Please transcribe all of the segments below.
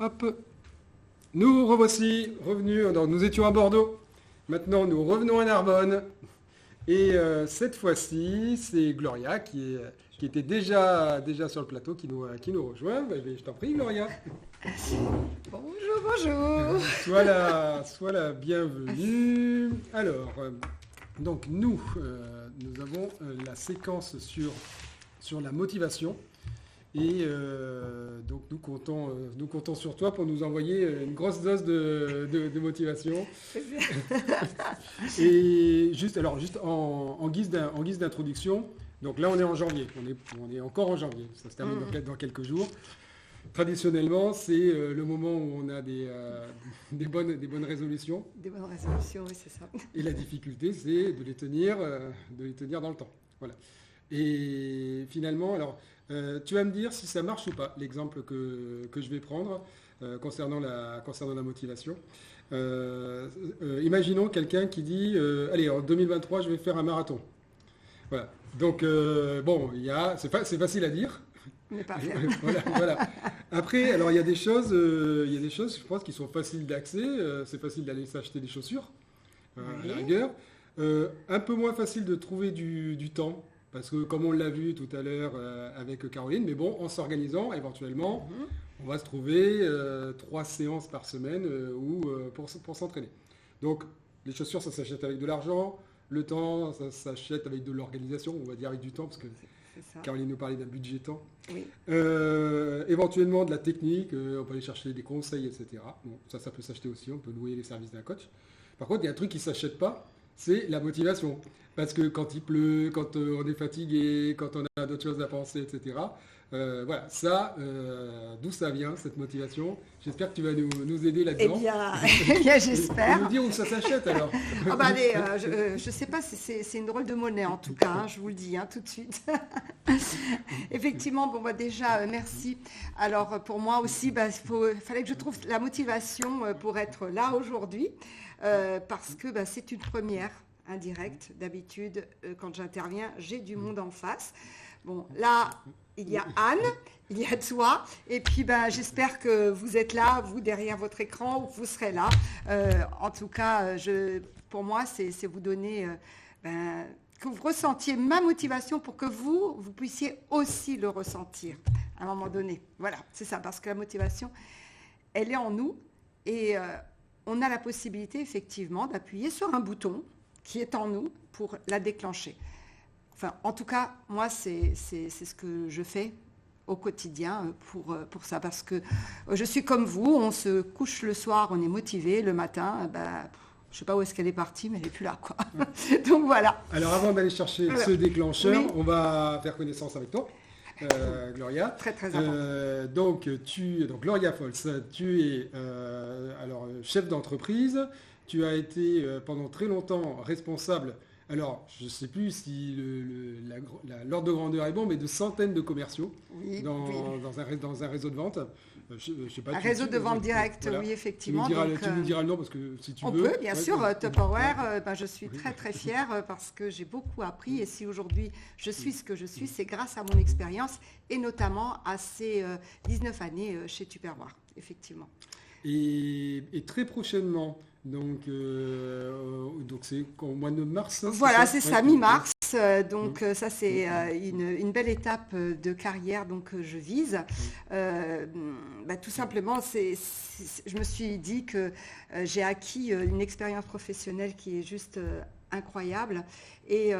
Hop. Nous revoici revenus. Alors, nous étions à Bordeaux. Maintenant, nous revenons à Narbonne. Et cette fois-ci, c'est Gloria qui était déjà sur le plateau qui nous rejoint. Je t'en prie, Gloria. Bonjour. Sois la bienvenue. Alors, donc nous avons la séquence sur la motivation. Et donc nous comptons sur toi pour nous envoyer une grosse dose de motivation. Et juste en guise d'introduction, donc là on est en janvier, on est encore en janvier, ça se termine dans quelques jours. Traditionnellement, c'est le moment où on a des bonnes résolutions. Des bonnes résolutions, oui, c'est ça. Et la difficulté, c'est de les tenir dans le temps. Voilà. Et finalement, alors, tu vas me dire si ça marche ou pas, l'exemple que je vais prendre concernant la motivation. Imaginons quelqu'un qui dit allez, en 2023, je vais faire un marathon. Voilà. Donc, c'est facile à dire. Mais pas faire. Voilà. Après, alors il y a des choses, je pense, qui sont faciles d'accès. C'est facile d'aller s'acheter des chaussures, à la rigueur. Un peu moins facile de trouver du temps. Parce que comme on l'a vu tout à l'heure avec Caroline, mais bon, en s'organisant, éventuellement, on va se trouver 3 séances par semaine pour s'entraîner. Donc, les chaussures, ça s'achète avec de l'argent. Le temps, ça s'achète avec de l'organisation, on va dire avec du temps, parce que Caroline nous parlait d'un budget temps. Oui. Éventuellement, de la technique, on peut aller chercher des conseils, etc. Bon, ça peut s'acheter aussi, on peut louer les services d'un coach. Par contre, il y a un truc qui ne s'achète pas, c'est la motivation. Parce que quand il pleut, quand on est fatigué, quand on a d'autres choses à penser, etc. Voilà, ça, d'où ça vient, cette motivation? J'espère que tu vas nous aider là-dedans. Eh bien, j'espère. Tu nous dire où ça s'achète alors. Allez, je ne sais pas, c'est une drôle de monnaie en tout cas, je vous le dis tout de suite. Effectivement, déjà, merci. Alors, pour moi aussi, il fallait que je trouve la motivation pour être là aujourd'hui, parce que c'est une première. Indirect. D'habitude, quand j'interviens, j'ai du monde en face. Bon, là, il y a Anne, il y a toi, et puis j'espère que vous êtes là, vous derrière votre écran, ou que vous serez là. En tout cas, pour moi, c'est vous donner, que vous ressentiez ma motivation pour que vous puissiez aussi le ressentir à un moment donné. Voilà, c'est ça, parce que la motivation, elle est en nous, et on a la possibilité, effectivement, d'appuyer sur un bouton qui est en nous pour la déclencher. Enfin, en tout cas, moi, c'est ce que je fais au quotidien pour ça. Parce que je suis comme vous, on se couche le soir, on est motivé, le matin, je ne sais pas où est-ce qu'elle est partie, mais elle n'est plus là, quoi. Donc voilà. Alors avant d'aller chercher ce déclencheur, on va faire connaissance avec toi. Gloria. Très, très important. Donc, Gloria Fols, tu es chef d'entreprise. Tu as été pendant très longtemps responsable, alors je ne sais plus si l'ordre de grandeur est bon, mais de centaines de commerciaux dans un réseau de vente. Je sais pas, un réseau de vente directe, voilà. Oui, effectivement. Tu nous diras le nom parce que si tu veux. On peut, bien sûr, Tupperware, je suis très très fière parce que j'ai beaucoup appris et si aujourd'hui je suis ce que je suis, c'est grâce à mon expérience et notamment à ces 19 années chez Tupperware, effectivement. Et très prochainement, donc c'est au mois de mars. Voilà, c'est ça, mi-mars. Donc ça, c'est une belle étape de carrière que je vise. Tout simplement, je me suis dit que j'ai acquis une expérience professionnelle qui est juste incroyable et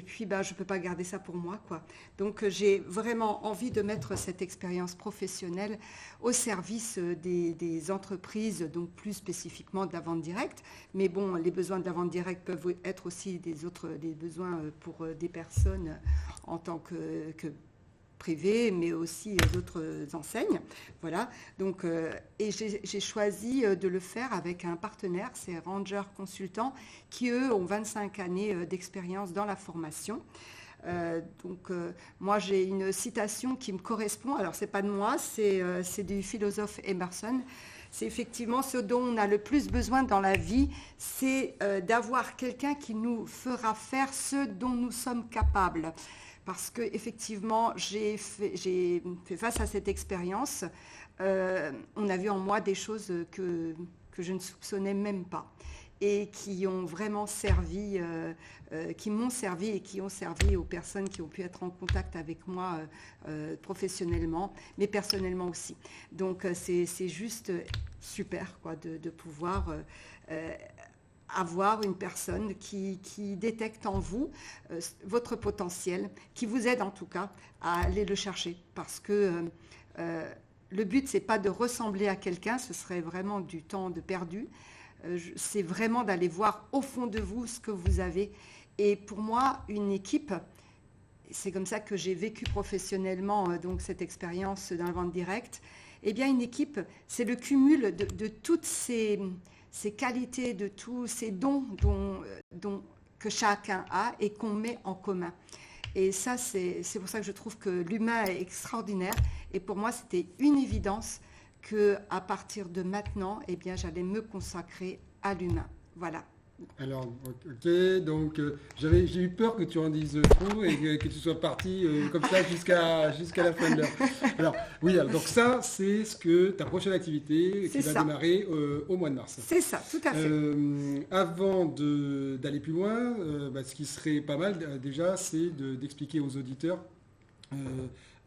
puis je ne peux pas garder ça pour moi, quoi. Donc j'ai vraiment envie de mettre cette expérience professionnelle au service des entreprises, donc plus spécifiquement de la vente directe, mais bon, les besoins de la vente directe peuvent être aussi des besoins pour des personnes en tant que privées, mais aussi d'autres enseignes. Voilà. Donc, et j'ai choisi de le faire avec un partenaire, c'est Ranger Consultants, qui eux ont 25 années d'expérience dans la formation. Moi j'ai une citation qui me correspond, alors c'est pas de moi, c'est du philosophe Emerson. C'est effectivement ce dont on a le plus besoin dans la vie, c'est d'avoir quelqu'un qui nous fera faire ce dont nous sommes capables. parce que effectivement, j'ai fait face à cette expérience. On a vu en moi des choses que je ne soupçonnais même pas et qui ont vraiment servi, qui m'ont servi et qui ont servi aux personnes qui ont pu être en contact avec moi professionnellement, mais personnellement aussi. Donc c'est juste super quoi, de pouvoir avoir une personne qui détecte en vous votre potentiel, qui vous aide en tout cas à aller le chercher. Parce que le but, c'est pas de ressembler à quelqu'un, ce serait vraiment du temps de perdu. C'est vraiment d'aller voir au fond de vous ce que vous avez. Et pour moi, une équipe, c'est comme ça que j'ai vécu professionnellement donc cette expérience dans la vente directe, eh bien une équipe, c'est le cumul de toutes ces qualités, de tous ces dons que chacun a et qu'on met en commun. Et ça, c'est pour ça que je trouve que l'humain est extraordinaire. Et pour moi, c'était une évidence qu'à partir de maintenant, eh bien, j'allais me consacrer à l'humain. Voilà. Alors, ok, donc j'ai eu peur que tu en dises trop et que tu sois parti comme ça jusqu'à la fin de l'heure. Alors, oui, donc ça, c'est ta prochaine activité qui va démarrer au mois de mars. C'est ça, tout à fait. Avant d'aller plus loin, ce qui serait pas mal déjà, c'est d'expliquer aux auditeurs.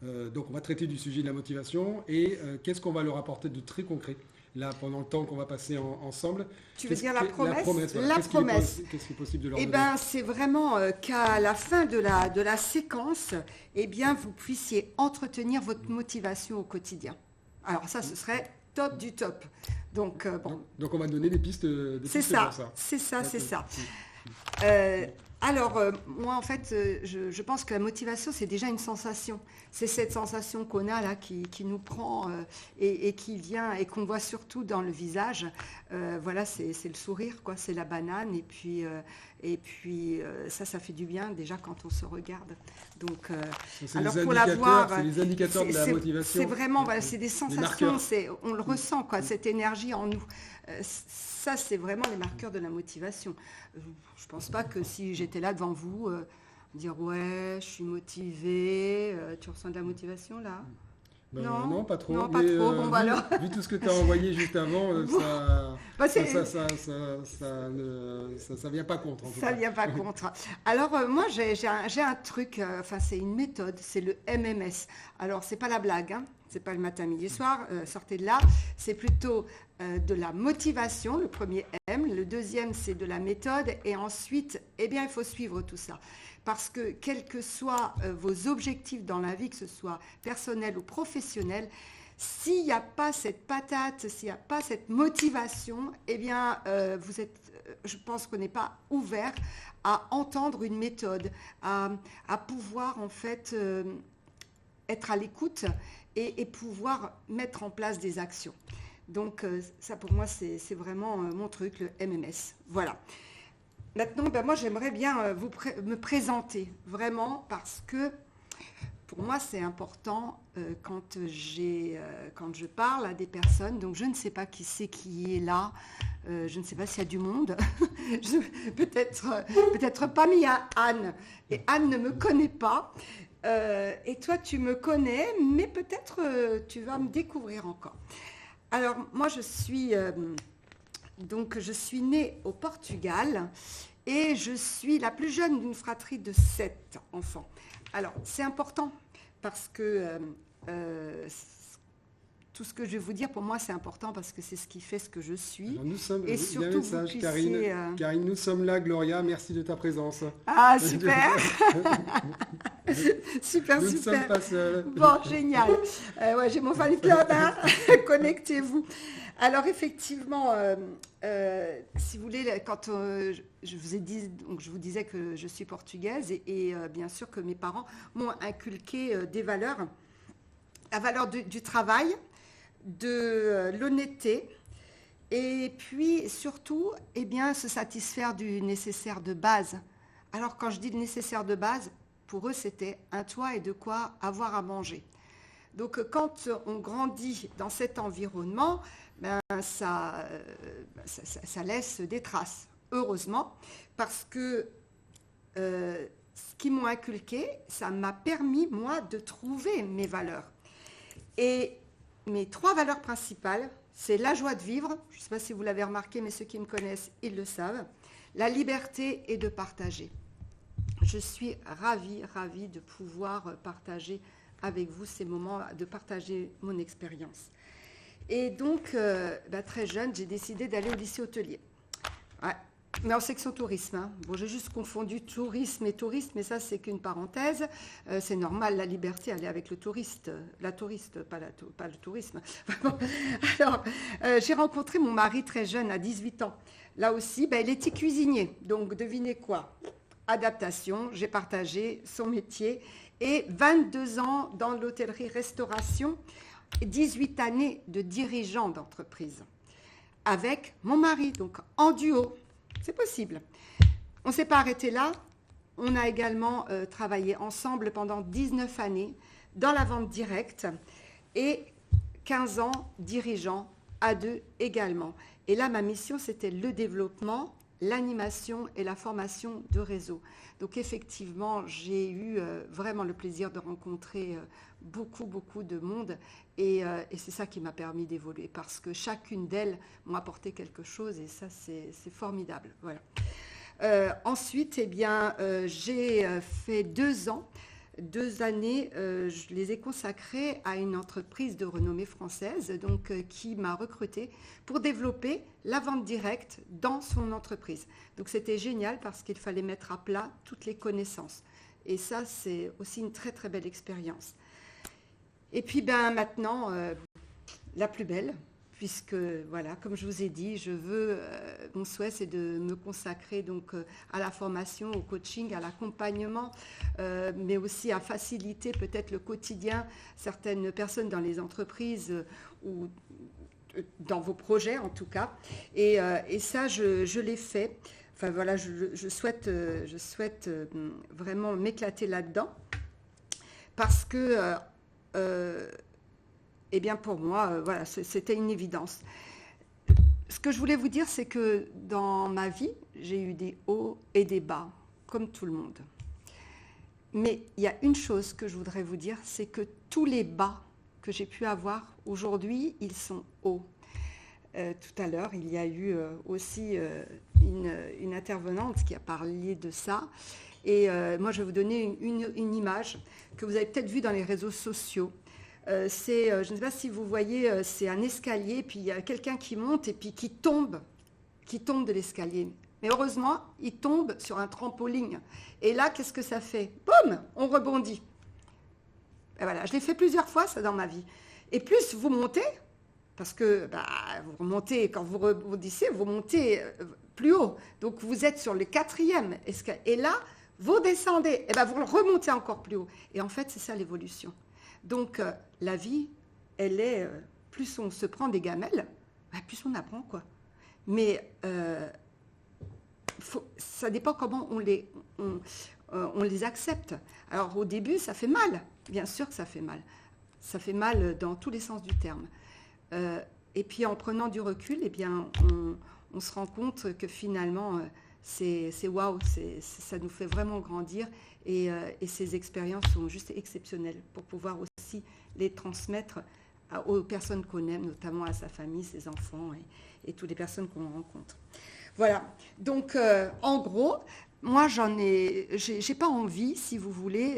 Donc, on va traiter du sujet de la motivation et qu'est-ce qu'on va leur apporter de très concret. Là, pendant le temps qu'on va passer ensemble. Tu veux dire la promesse? La promesse, voilà. Qu'est-ce qui est possible de leur donner? C'est vraiment qu'à la fin de la séquence, eh bien, vous puissiez entretenir votre motivation au quotidien. Alors ça, ce serait top du top. Donc, bon. Donc on va donner des pistes pour ça. C'est ça. Alors, moi, en fait, je pense que la motivation, c'est déjà une sensation. C'est cette sensation qu'on a là qui nous prend et qui vient et qu'on voit surtout dans le visage. Voilà, c'est le sourire, quoi. C'est la banane. Et puis ça fait du bien déjà quand on se regarde. Donc, alors pour la voir, c'est les indicateurs de la motivation. C'est vraiment, voilà, c'est des sensations. On le ressent, quoi, cette énergie en nous. Ça, c'est vraiment les marqueurs de la motivation. Je ne pense pas que si j'étais là devant vous, dire ouais, je suis motivée, tu ressens de la motivation là? Non, pas trop. Non, pas trop. Bon, alors. Vu tout ce que tu as envoyé juste avant, ça vient pas contre. Ça vient pas contre. Alors moi, j'ai un truc. C'est une méthode. C'est le MMS. Alors c'est pas la blague. Hein. C'est pas le matin, midi, soir. Sortez de là. C'est plutôt de la motivation. Le premier M. Le deuxième, c'est de la méthode. Et ensuite, eh bien, il faut suivre tout ça. Parce que quels que soient vos objectifs dans la vie, que ce soit personnel ou professionnel, s'il n'y a pas cette patate, s'il n'y a pas cette motivation, eh bien, je pense qu'on n'est pas ouvert à entendre une méthode, à pouvoir en fait être à l'écoute et pouvoir mettre en place des actions. Donc ça pour moi c'est vraiment mon truc, le MMS. Voilà. Maintenant, moi j'aimerais bien me présenter vraiment parce que pour moi c'est important quand je parle à des personnes, donc je ne sais pas qui c'est qui est là, je ne sais pas s'il y a du monde, peut-être pas, mais il y a Anne, et Anne ne me connaît pas, et toi tu me connais, mais peut-être tu vas me découvrir encore. Alors moi je suis née au Portugal et je suis la plus jeune d'une fratrie de 7 enfants. Alors, c'est important parce que tout ce que je vais vous dire, pour moi, c'est important parce que c'est ce qui fait ce que je suis. Alors, nous sommes, et surtout, vous puissiez, Karine, nous sommes là, Gloria, merci de ta présence. Ah, super. Super. Nous ne sommes pas seuls. Bon, génial. Ouais, j'ai mon fan club, hein. Connectez-vous. Alors effectivement, si vous voulez, quand je vous disais que je suis portugaise et bien sûr que mes parents m'ont inculqué des valeurs, la valeur du travail, de l'honnêteté et puis surtout, eh bien, se satisfaire du nécessaire de base. Alors quand je dis le nécessaire de base, pour eux c'était un toit et de quoi avoir à manger. Donc quand on grandit dans cet environnement, ça laisse des traces, heureusement, parce que ce qu'ils m'ont inculqué, ça m'a permis, moi, de trouver mes valeurs. Et mes 3 valeurs principales, c'est la joie de vivre, je ne sais pas si vous l'avez remarqué, mais ceux qui me connaissent, ils le savent, la liberté et de partager. Je suis ravie de pouvoir partager avec vous ces moments, de partager mon expérience. Et donc, très jeune, j'ai décidé d'aller au lycée hôtelier. Ouais. Mais en section tourisme. Hein. Bon, j'ai juste confondu tourisme et touriste, mais ça, c'est qu'une parenthèse. C'est normal, la liberté, elle est avec le touriste. La touriste, pas le tourisme. Alors, j'ai rencontré mon mari très jeune, à 18 ans. Là aussi, il était cuisinier. Donc, devinez quoi? Adaptation, j'ai partagé son métier. Et 22 ans dans l'hôtellerie-restauration, 18 années de dirigeant d'entreprise. Avec mon mari, donc en duo. C'est possible. On ne s'est pas arrêté là. On a également travaillé ensemble pendant 19 années dans la vente directe et 15 ans dirigeant à 2 également. Et là, ma mission, c'était le développement, l'animation et la formation de réseau. Donc effectivement, j'ai eu vraiment le plaisir de rencontrer beaucoup de monde et c'est ça qui m'a permis d'évoluer parce que chacune d'elles m'a apporté quelque chose et ça c'est formidable. Voilà. Ensuite, j'ai fait 2 ans. 2 années, je les ai consacrées à une entreprise de renommée française donc, qui m'a recrutée pour développer la vente directe dans son entreprise. Donc c'était génial parce qu'il fallait mettre à plat toutes les connaissances. Et ça, c'est aussi une très très belle expérience. Et puis maintenant, la plus belle, puisque voilà, comme je vous ai dit, mon souhait c'est de me consacrer donc à la formation, au coaching, à l'accompagnement, mais aussi à faciliter peut-être le quotidien certaines personnes dans les entreprises ou dans vos projets en tout cas. Et ça, je l'ai fait. Enfin voilà, je souhaite vraiment m'éclater là-dedans parce que pour moi, voilà, c'était une évidence. Ce que je voulais vous dire, c'est que dans ma vie, j'ai eu des hauts et des bas, comme tout le monde. Mais il y a une chose que je voudrais vous dire, c'est que tous les bas que j'ai pu avoir aujourd'hui, ils sont hauts. Tout à l'heure, il y a eu aussi une intervenante qui a parlé de ça. Et moi, je vais vous donner une image que vous avez peut-être vue dans les réseaux sociaux. Je ne sais pas si vous voyez, c'est un escalier, puis il y a quelqu'un qui monte et puis qui tombe de l'escalier. Mais heureusement, il tombe sur un trampoline. Et là, qu'est-ce que ça fait? Boum, on rebondit. Et voilà, je l'ai fait plusieurs fois, ça, dans ma vie. Et plus vous montez, parce que vous remontez, quand vous rebondissez, vous montez plus haut. Donc, vous êtes sur le 4e escalier. Et là, vous descendez, et vous remontez encore plus haut. Et en fait, c'est ça l'évolution. Donc, la vie, elle est, plus on se prend des gamelles, plus on apprend, quoi. Mais ça dépend comment on les accepte. Alors, au début, ça fait mal. Bien sûr que ça fait mal. Ça fait mal dans tous les sens du terme. Et puis, en prenant du recul, on se rend compte que finalement, c'est waouh, ça nous fait vraiment grandir. Et ces expériences sont juste exceptionnelles pour pouvoir aussi les transmettre aux personnes qu'on aime, notamment à sa famille, ses enfants et toutes les personnes qu'on rencontre. Voilà. Donc, en gros, moi, j'ai pas envie, si vous voulez,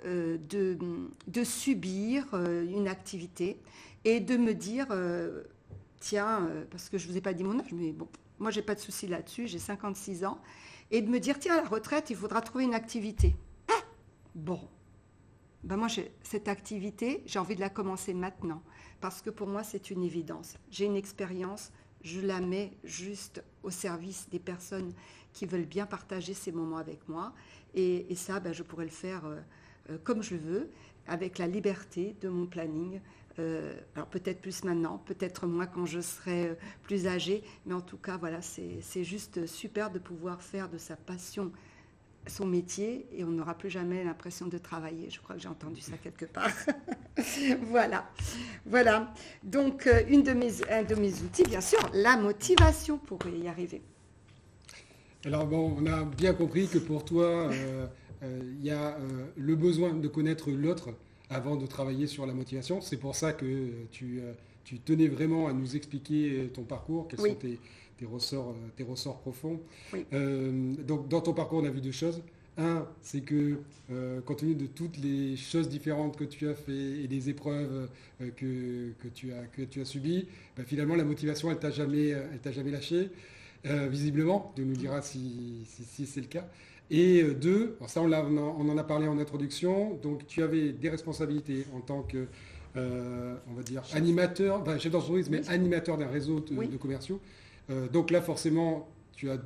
de subir une activité et de me dire, tiens, parce que je vous ai pas dit mon âge, mais bon, moi, j'ai pas de souci là-dessus, j'ai 56 ans, et de me dire, tiens, à la retraite, il faudra trouver une activité. Bon, moi, cette activité, j'ai envie de la commencer maintenant, parce que pour moi, c'est une évidence. J'ai une expérience, je la mets juste au service des personnes qui veulent bien partager ces moments avec moi, et ça, je pourrais le faire comme je veux, avec la liberté de mon planning. Alors peut-être plus maintenant, peut-être moins quand je serai plus âgée, mais en tout cas, voilà, c'est juste super de pouvoir faire de sa passion son métier et on n'aura plus jamais l'impression de travailler. Je crois que j'ai entendu ça quelque part. Voilà. Donc, un de mes outils, bien sûr, la motivation pour y arriver. Alors bon, on a bien compris que pour toi, il y a le besoin de connaître l'autre avant de travailler sur la motivation. C'est pour ça que tu tenais vraiment à nous expliquer ton parcours, quels Oui. sont tes ressorts profonds. Oui. Donc, dans ton parcours, on a vu deux choses. Un, c'est que, compte tenu de toutes les choses différentes que tu as fait et des épreuves que tu as subies, ben, finalement, la motivation, elle t'a jamais lâché. Visiblement, tu nous diras si c'est le cas. Et deux, alors ça on en a parlé en introduction, donc tu avais des responsabilités en tant que, on va dire, animateur, enfin, chef d'entreprise, mais animateur d'un réseau Oui. de commerciaux. Donc là, forcément, tu as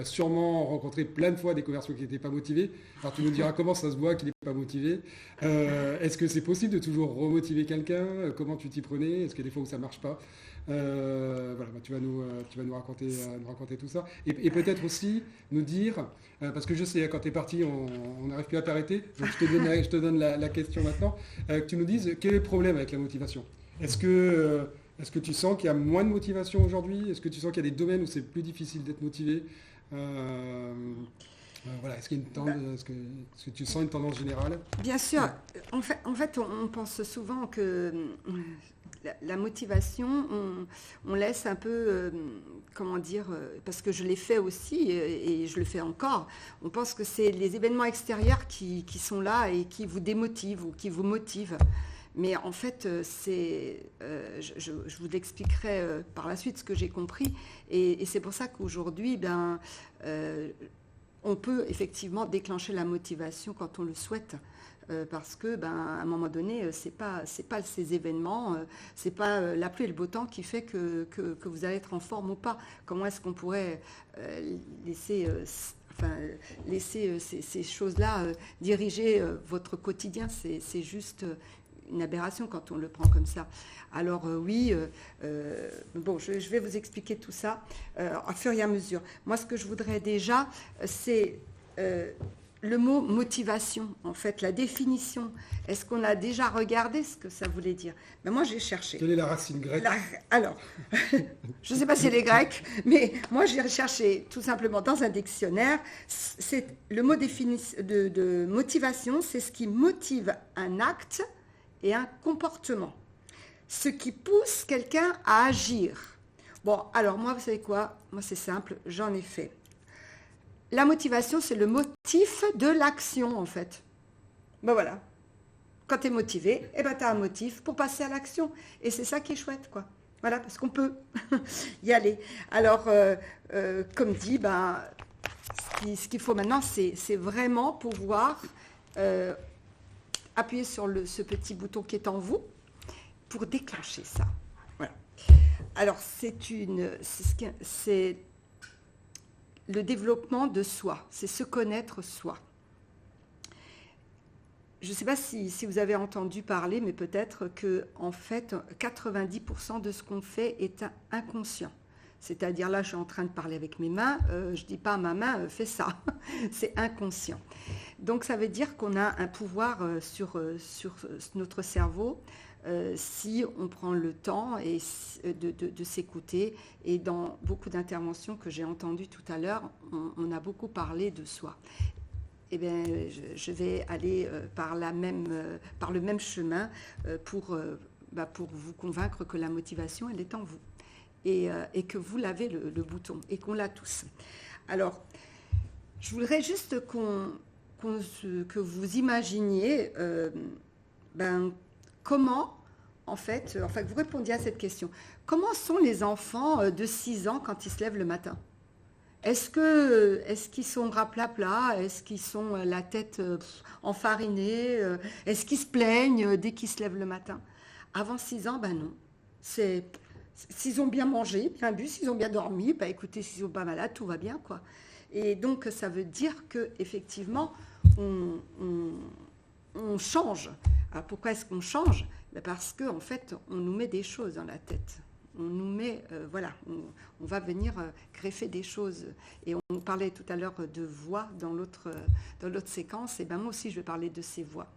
sûrement rencontré plein de fois des commerciaux qui n'étaient pas motivés. Alors tu nous diras comment ça se voit qu'il n'est pas motivé. Est-ce que c'est possible de toujours remotiver quelqu'un? Comment tu t'y prenais? Est-ce qu'il y a des fois où ça ne marche pas? Voilà, bah, tu vas nous raconter tout ça. Et peut-être aussi nous dire, parce que je sais, quand tu es parti, on n'arrive plus à t'arrêter. Donc je te donne la question maintenant. Que tu nous dises quel est le problème avec la motivation. Est-ce que tu sens qu'il y a moins de motivation aujourd'hui? Est-ce que tu sens qu'il y a des domaines où c'est plus difficile d'être motivé? Voilà, est-ce que tu sens une tendance générale? Bien sûr. En fait, on pense souvent que la motivation, on laisse un peu, comment dire, parce que je l'ai fait aussi et je le fais encore, on pense que c'est les événements extérieurs qui sont là et qui vous démotivent ou qui vous motivent. Mais en fait, je vous l'expliquerai par la suite ce que j'ai compris. Et c'est pour ça qu'aujourd'hui, on peut effectivement déclencher la motivation quand on le souhaite. Parce que, à un moment donné, c'est pas ces événements, c'est pas la pluie et le beau temps qui fait que vous allez être en forme ou pas. Comment est-ce qu'on pourrait laisser ces choses-là diriger votre quotidien? C'est juste une aberration quand on le prend comme ça. Alors oui, je vais vous expliquer tout ça à fur et à mesure. Moi, ce que je voudrais déjà, c'est le mot motivation, en fait, la définition. Est-ce qu'on a déjà regardé ce que ça voulait dire? Moi, j'ai cherché. Quelle est la racine grecque? Alors, je ne sais pas si c'est les Grecs, mais moi, j'ai recherché tout simplement dans un dictionnaire. Le mot de motivation, c'est ce qui motive un acte et un comportement. Ce qui pousse quelqu'un à agir. Bon, alors moi, vous savez quoi? Moi, c'est simple, j'en ai fait. La motivation, c'est le motif de l'action, en fait. Ben voilà. Quand tu es motivé, tu as un motif pour passer à l'action. Et c'est ça qui est chouette, quoi. Voilà, parce qu'on peut y aller. Alors, comme dit, ce qu'il faut maintenant, c'est vraiment pouvoir appuyer sur ce petit bouton qui est en vous pour déclencher ça. Voilà. Alors, c'est le développement de soi, c'est se connaître soi. Je ne sais pas si vous avez entendu parler, mais peut-être que en fait, 90% de ce qu'on fait est inconscient. C'est-à-dire là, je suis en train de parler avec mes mains, je ne dis pas à ma main, fais ça. C'est inconscient. Donc ça veut dire qu'on a un pouvoir sur notre cerveau si on prend le temps de s'écouter. Et dans beaucoup d'interventions que j'ai entendues tout à l'heure, on a beaucoup parlé de soi. Eh bien, je vais aller par le même chemin pour vous convaincre que la motivation, elle est en vous. Et que vous l'avez le bouton, et qu'on l'a tous. Alors, je voudrais juste que vous imaginiez comment, en fait, que vous répondiez à cette question. Comment sont les enfants de 6 ans quand ils se lèvent le matin? Est-ce qu'ils sont raplapla? Est-ce qu'ils sont la tête enfarinée? Est-ce qu'ils se plaignent dès qu'ils se lèvent le matin? Avant 6 ans, non. S'ils ont bien mangé, bien bu, s'ils ont bien dormi, écoutez, s'ils ne sont pas malades, tout va bien, quoi. Et donc, ça veut dire qu'effectivement, on change. Alors, pourquoi est-ce qu'on change? Parce qu'en fait, on nous met des choses dans la tête. On nous met, on va venir greffer des choses. Et on parlait tout à l'heure de voix dans l'autre séquence. Et moi aussi, je vais parler de ces voix.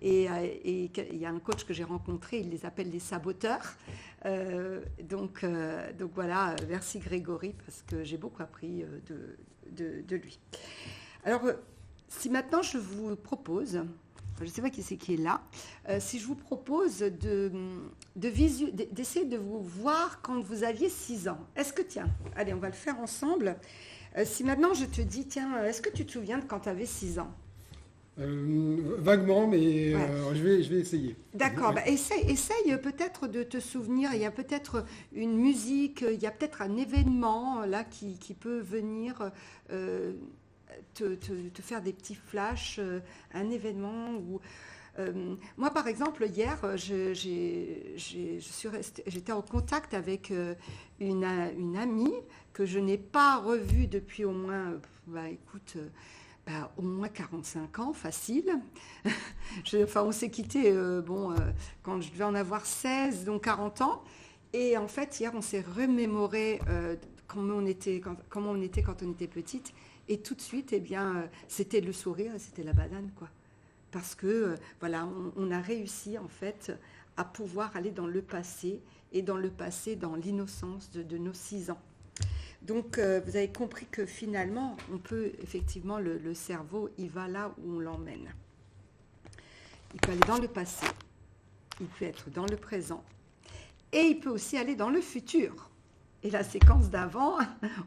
Et il y a un coach que j'ai rencontré, il les appelle les saboteurs. Donc voilà, merci Grégory, parce que j'ai beaucoup appris de lui. Alors, si maintenant je vous propose, je ne sais pas qui c'est qui est là, si je vous propose d'essayer de vous voir quand vous aviez 6 ans. Est-ce que, tiens, allez, on va le faire ensemble. Si maintenant je te dis, tiens, est-ce que tu te souviens de quand tu avais 6 ans? Vaguement, mais je vais essayer. D'accord, bah, essaye peut-être de te souvenir, il y a peut-être une musique, il y a peut-être un événement là qui peut venir te faire des petits flashs, un événement où... moi, par exemple, hier, j'étais en contact avec une amie que je n'ai pas revue depuis au moins, au moins 45 ans, facile. On s'est quitté quand je devais en avoir 16, donc 40 ans. Et en fait, hier, on s'est remémoré comment on était quand on était petite. Et tout de suite, c'était le sourire, c'était la banane, quoi. Parce que, on a réussi, en fait, à pouvoir aller dans le passé, et dans le passé, dans l'innocence de nos 6 ans. Donc, vous avez compris que finalement, on peut, effectivement, le cerveau, il va là où on l'emmène. Il peut aller dans le passé, il peut être dans le présent, et il peut aussi aller dans le futur. Et la séquence d'avant,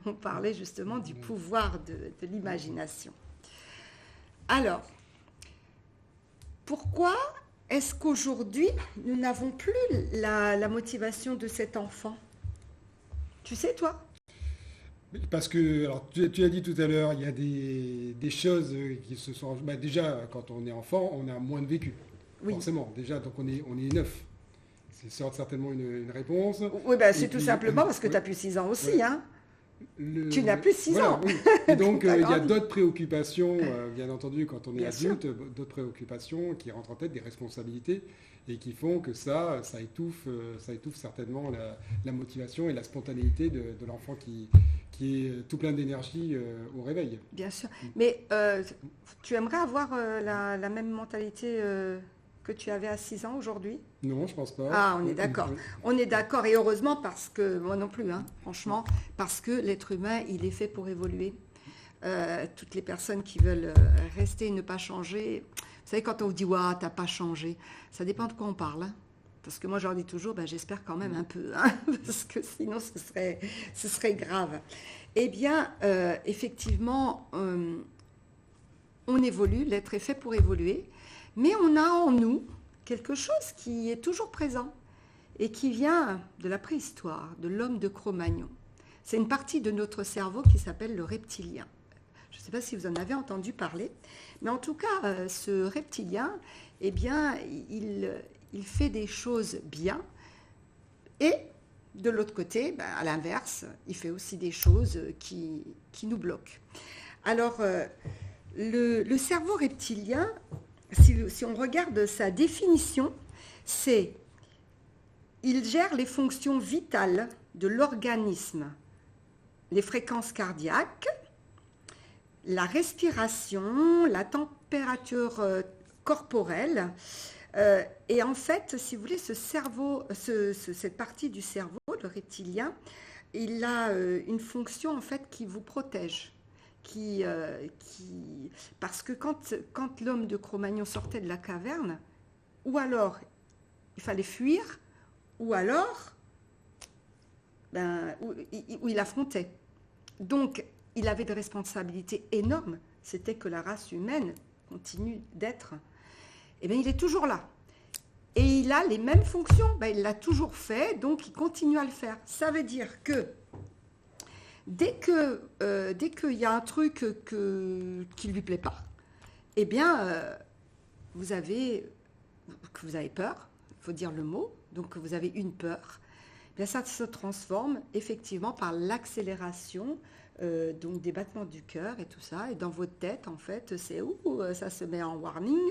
on parlait justement du pouvoir de l'imagination. Alors, pourquoi est-ce qu'aujourd'hui, nous n'avons plus la motivation de cet enfant? Tu sais, toi? Parce que, alors, tu as dit tout à l'heure, il y a des choses qui se sont... déjà, quand on est enfant, on a moins de vécu. Oui. Forcément, déjà, donc on est neuf. C'est certainement une réponse. Oui, c'est tout simplement parce que tu as plus 6 ans aussi, hein. Tu n'as plus 6 ans. Oui. Et donc, il y a d'autres préoccupations, bien entendu, quand on est adulte, d'autres préoccupations qui rentrent en tête, des responsabilités, et qui font que ça étouffe certainement la motivation et la spontanéité de l'enfant qui est tout plein d'énergie au réveil. Bien sûr. Mais tu aimerais avoir la même mentalité que tu avais à 6 ans aujourd'hui? Non, je pense pas. Ah, on est d'accord. On est d'accord, et heureusement, parce que, moi non plus, hein, franchement, parce que l'être humain, il est fait pour évoluer. Toutes les personnes qui veulent rester et ne pas changer, vous savez, quand on vous dit « Waouh, t'as pas changé », ça dépend de quoi on parle, hein. Parce que moi, je leur dis toujours, j'espère quand même un peu, hein, parce que sinon, ce serait grave. Eh bien, effectivement, on évolue, l'être est fait pour évoluer, mais on a en nous quelque chose qui est toujours présent et qui vient de la préhistoire, de l'homme de Cro-Magnon. C'est une partie de notre cerveau qui s'appelle le reptilien. Je ne sais pas si vous en avez entendu parler, mais en tout cas, ce reptilien, eh bien, il fait des choses bien, et de l'autre côté, à l'inverse, il fait aussi des choses qui nous bloquent. Alors, le cerveau reptilien, si on regarde sa définition, il gère les fonctions vitales de l'organisme, les fréquences cardiaques, la respiration, la température corporelle. Et en fait, si vous voulez, ce cerveau, cette partie du cerveau, le reptilien, il a une fonction en fait qui vous protège. Parce que quand l'homme de Cro-Magnon sortait de la caverne, ou alors il fallait fuir, ou alors où il affrontait. Donc, il avait des responsabilités énormes. C'était que la race humaine continue d'être. Eh bien, il est toujours là. Et il a les mêmes fonctions. Il l'a toujours fait, donc il continue à le faire. Ça veut dire que dès qu'il y a un truc qui ne lui plaît pas, eh bien, vous avez peur, il faut dire le mot, donc vous avez une peur, eh bien, ça se transforme effectivement par l'accélération donc des battements du cœur et tout ça, et dans votre tête en fait c'est où ça se met en warning,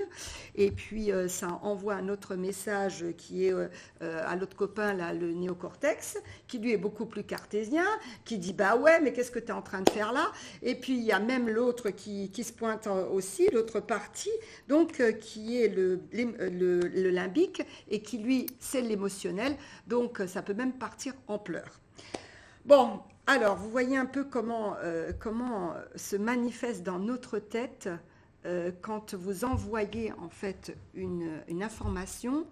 et puis ça envoie un autre message qui est à l'autre copain là, le néocortex, qui lui est beaucoup plus cartésien, qui dit bah ouais mais qu'est-ce que tu es en train de faire là, et puis il y a même l'autre qui se pointe aussi, l'autre partie donc qui est le limbique, et qui lui c'est l'émotionnel, donc ça peut même partir en pleurs. Bon, alors, vous voyez un peu comment se manifeste dans notre tête quand vous envoyez en fait une information,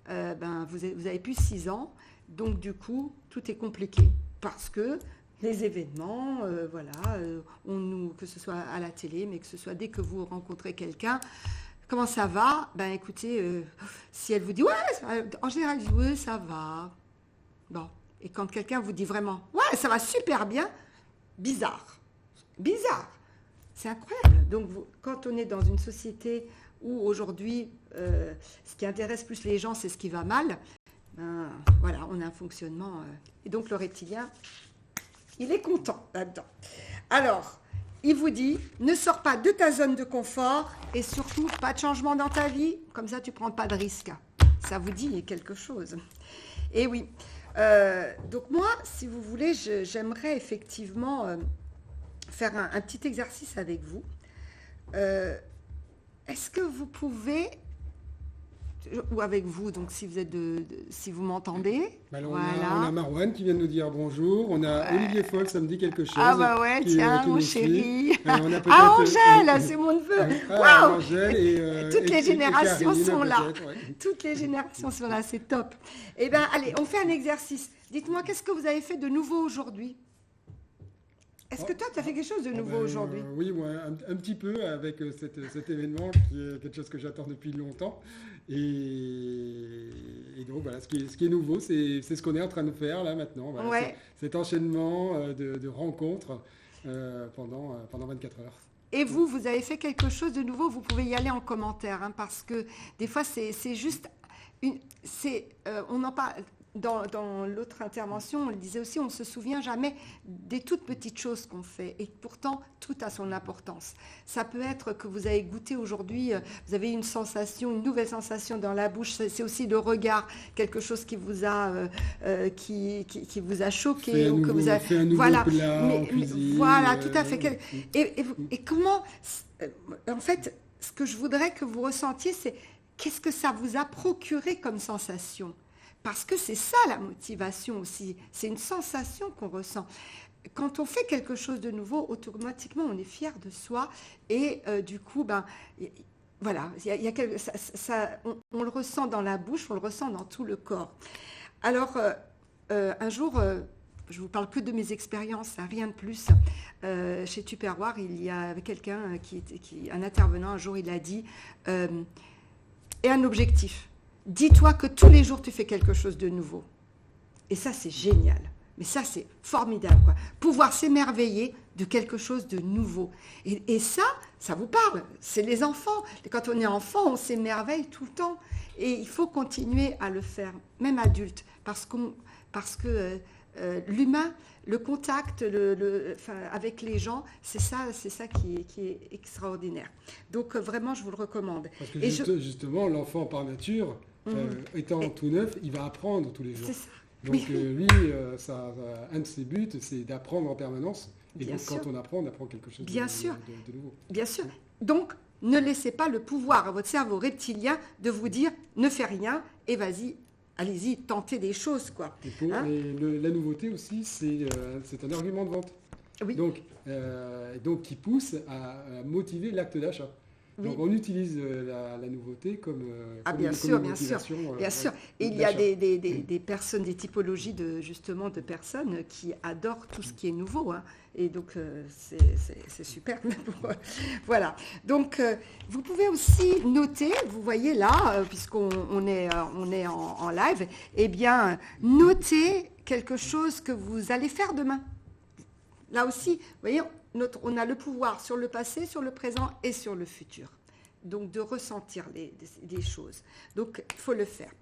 vous avez plus 6 ans, donc du coup, tout est compliqué parce que les événements, que ce soit à la télé, mais que ce soit dès que vous rencontrez quelqu'un, comment ça va? Ben écoutez, si elle vous dit ouais, en général, elle dit oui, ça va. Bon, et quand quelqu'un vous dit vraiment ouais, ça va super bien, bizarre. C'est incroyable. Donc, quand on est dans une société où aujourd'hui, ce qui intéresse plus les gens, c'est ce qui va mal, voilà, on a un fonctionnement. Et donc, le reptilien, il est content là-dedans. Alors, il vous dit, ne sors pas de ta zone de confort et surtout, pas de changement dans ta vie. Comme ça, tu ne prends pas de risque. Ça vous dit quelque chose. Et oui. Donc, moi, si vous voulez, j'aimerais effectivement... faire un petit exercice avec vous. Est-ce que vous pouvez, ou avec vous, donc si vous êtes si vous m'entendez. Alors on a Marouane qui vient de nous dire bonjour. On a Olivier Foll, ça me dit quelque chose. Ah bah ouais, tiens, mon chéri. Angèle, c'est mon neveu. Wow. Angèle et toutes les générations sont là. Ouais. Toutes les générations sont là, c'est top. Eh bien, allez, on fait un exercice. Dites-moi, qu'est-ce que vous avez fait de nouveau aujourd'hui ? Est-ce que toi, tu as fait quelque chose de nouveau aujourd'hui ? Oui, moi, un petit peu avec cet événement qui est quelque chose que j'attends depuis longtemps. Et donc, voilà, ce qui est nouveau, c'est ce qu'on est en train de faire là maintenant. Voilà, ouais. Cet enchaînement de rencontres pendant 24 heures. Et vous avez fait quelque chose de nouveau ? Vous pouvez y aller en commentaire, hein, parce que des fois, c'est juste... on en parle... Dans l'autre intervention, on le disait aussi, on ne se souvient jamais des toutes petites choses qu'on fait. Et pourtant, tout a son importance. Ça peut être que vous avez goûté aujourd'hui, vous avez une sensation, une nouvelle sensation dans la bouche. C'est aussi le regard, quelque chose qui vous a, qui vous a choqué. Ou que vous avez fait un nouveau plat en cuisine. Voilà, tout à fait. Et comment... En fait, ce que je voudrais que vous ressentiez, c'est qu'est-ce que ça vous a procuré comme sensation ? Parce que c'est ça la motivation aussi, c'est une sensation qu'on ressent. Quand on fait quelque chose de nouveau, automatiquement on est fier de soi et du coup, voilà, on le ressent dans la bouche, on le ressent dans tout le corps. Alors, un jour, je ne vous parle que de mes expériences, hein, rien de plus. Chez Tupperware, il y avait quelqu'un, un intervenant, un jour il a dit, et un objectif. Dis-toi que tous les jours, tu fais quelque chose de nouveau. Et ça, c'est génial. Mais ça, c'est formidable, quoi. Pouvoir s'émerveiller de quelque chose de nouveau. Et ça vous parle. C'est les enfants. Quand on est enfant, on s'émerveille tout le temps. Et il faut continuer à le faire, même adulte. Parce que l'humain, le contact avec les gens, c'est ça qui est extraordinaire. Donc, vraiment, je vous le recommande. Parce que justement, l'enfant, par nature... étant tout neuf, il va apprendre tous les jours. C'est ça. Donc lui, un de ses buts, c'est d'apprendre en permanence. Et Bien donc sûr. quand on apprend quelque chose de nouveau. Bien sûr. Donc, ne laissez pas le pouvoir à votre cerveau reptilien de vous dire « ne fais rien et vas-y, allez-y, tentez des choses. » quoi. Et la nouveauté aussi, c'est un argument de vente. Oui. Donc qui pousse à motiver l'acte d'achat. Oui. Donc on utilise la nouveauté comme bien sûr. Bien sûr. Et il y a des personnes, des typologies de personnes qui adorent tout ce qui est nouveau. Hein. Et donc c'est super. Voilà. Donc vous pouvez aussi noter, vous voyez là, puisqu'on est en live, eh bien notez quelque chose que vous allez faire demain. Là aussi, vous voyez, on a le pouvoir sur le passé, sur le présent et sur le futur. Donc, de ressentir les choses. Donc, il faut le faire.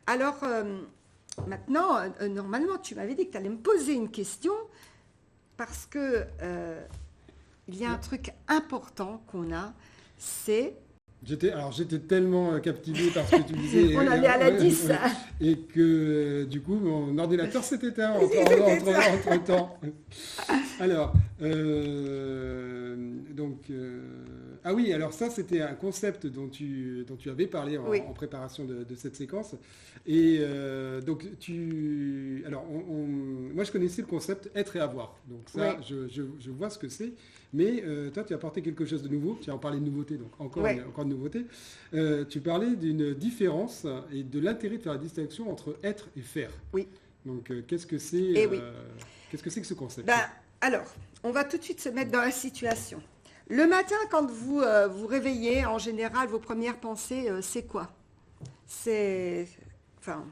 Alors, maintenant, normalement, tu m'avais dit que tu allais me poser une question parce que il y a un truc important qu'on a, c'est... J'étais tellement captivé par ce que tu disais. On allait à la 10. Et que du coup, mon ordinateur s'est éteint entre temps. Alors, Ah oui, alors ça, c'était un concept dont tu avais parlé Oui. en préparation de cette séquence. Et donc, alors, moi, je connaissais le concept être et avoir. Donc ça, Oui. je vois ce que c'est. Mais toi, tu as apporté quelque chose de nouveau. Tu as parlé de nouveauté, donc encore, Oui. encore de nouveauté. Tu parlais d'une différence et de l'intérêt de faire la distinction entre être et faire. Oui. Donc, qu'est-ce que c'est Eh oui. qu'est-ce que c'est que ce concept? Ben, alors, on va tout de suite se mettre dans la situation. Le matin, quand vous vous réveillez, en général, vos premières pensées, c'est quoi? C'est... Enfin,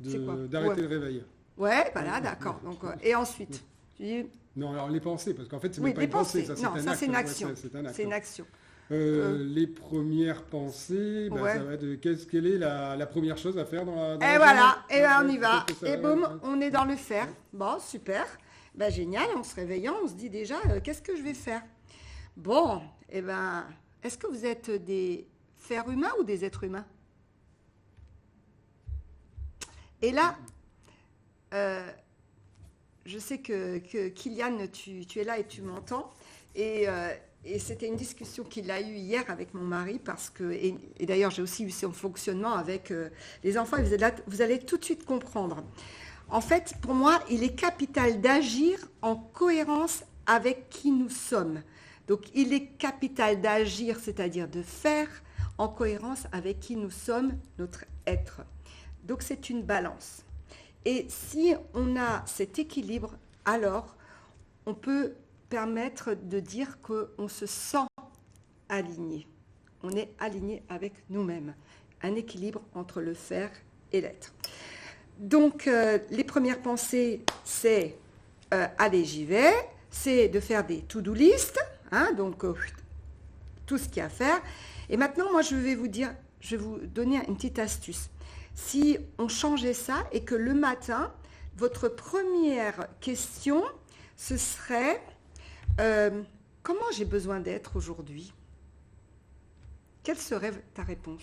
c'est quoi? D'arrêter Ouais. le réveil. Ouais, voilà, d'accord. Donc, et ensuite, tu dis, Non, alors les pensées, parce qu'en fait, c'est oui, même pas les une pensée, pensées. ça c'est Non, un ça acte. c'est une Ouais, action. c'est un acte. C'est une action. Les premières pensées, bah, Ouais. ça va de quelle est la première chose à faire dans la Et journée? voilà, et Ouais, ben on ouais, y va. peut-être que ça- Et boum, ouais. on est dans le faire. Bon, super. Ben, génial, en se réveillant, on se dit déjà, qu'est-ce que je vais faire? Bon, et ben, est-ce que vous êtes des fers humains ou des êtres humains? Et là, je sais que Kylian, tu es là et tu m'entends. Et c'était une discussion qu'il a eue hier avec mon mari, parce que, et d'ailleurs j'ai aussi eu son fonctionnement avec les enfants, et vous allez tout de suite comprendre. En fait, pour moi, il est capital d'agir en cohérence avec qui nous sommes. Donc, il est capital d'agir, c'est-à-dire de faire en cohérence avec qui nous sommes, notre être. Donc, c'est une balance. Et si on a cet équilibre, alors on peut permettre de dire qu'on se sent aligné. On est aligné avec nous-mêmes. Un équilibre entre le faire et l'être. Donc, les premières pensées, c'est allez, j'y vais. C'est de faire des to-do list, hein, donc tout ce qu'il y a à faire. Et maintenant, moi, je vais vous donner une petite astuce. Si on changeait ça et que le matin, votre première question, ce serait comment j'ai besoin d'être aujourd'hui? Quelle serait ta réponse?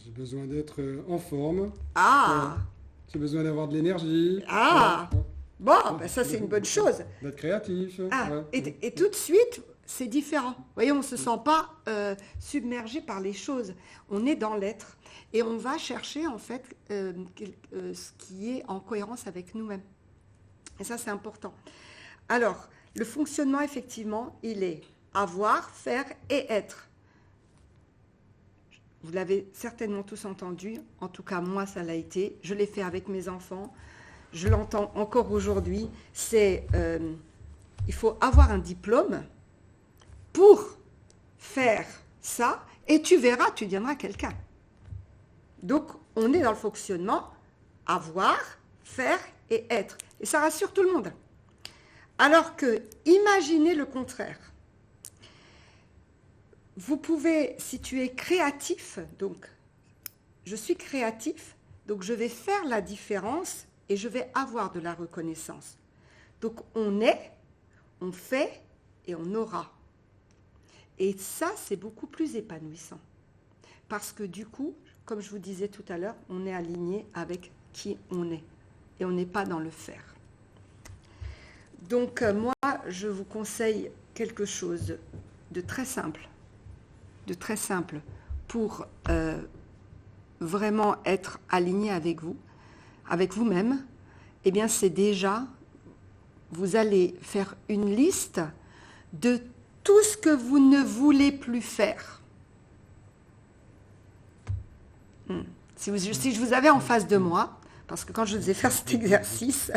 J'ai besoin d'être en forme. Ah, J'ai besoin d'avoir de l'énergie. Ah. Ouais. bon, ben ça c'est une bonne chose. D'être créatif. Ah, Ouais. et tout de suite, c'est différent. Vous voyez, on ne se sent pas submergé par les choses. On est dans l'être. Et on va chercher, en fait, ce qui est en cohérence avec nous-mêmes. Et ça, c'est important. Alors, le fonctionnement, effectivement, il est avoir, faire et être. Vous l'avez certainement tous entendu. En tout cas, moi, ça l'a été. Je l'ai fait avec mes enfants. Je l'entends encore aujourd'hui. C'est... il faut avoir un diplôme pour faire ça, et tu verras, tu deviendras quelqu'un. Donc, on est dans le fonctionnement avoir, faire et être. Et ça rassure tout le monde. Alors que, imaginez le contraire. Vous pouvez, si tu es créatif, donc, je suis créatif, donc je vais faire la différence et je vais avoir de la reconnaissance. Donc, on est, on fait et on aura. Et ça, c'est beaucoup plus épanouissant. Parce que du coup, comme je vous disais tout à l'heure, on est aligné avec qui on est. Et on n'est pas dans le faire. Donc, moi, je vous conseille quelque chose de très simple. De très simple pour vraiment être aligné avec vous, avec vous-même. Eh bien, c'est déjà, vous allez faire une liste de tout ce que vous ne voulez plus faire. Si je vous avais en face de moi, parce que quand je vous ai fait cet exercice...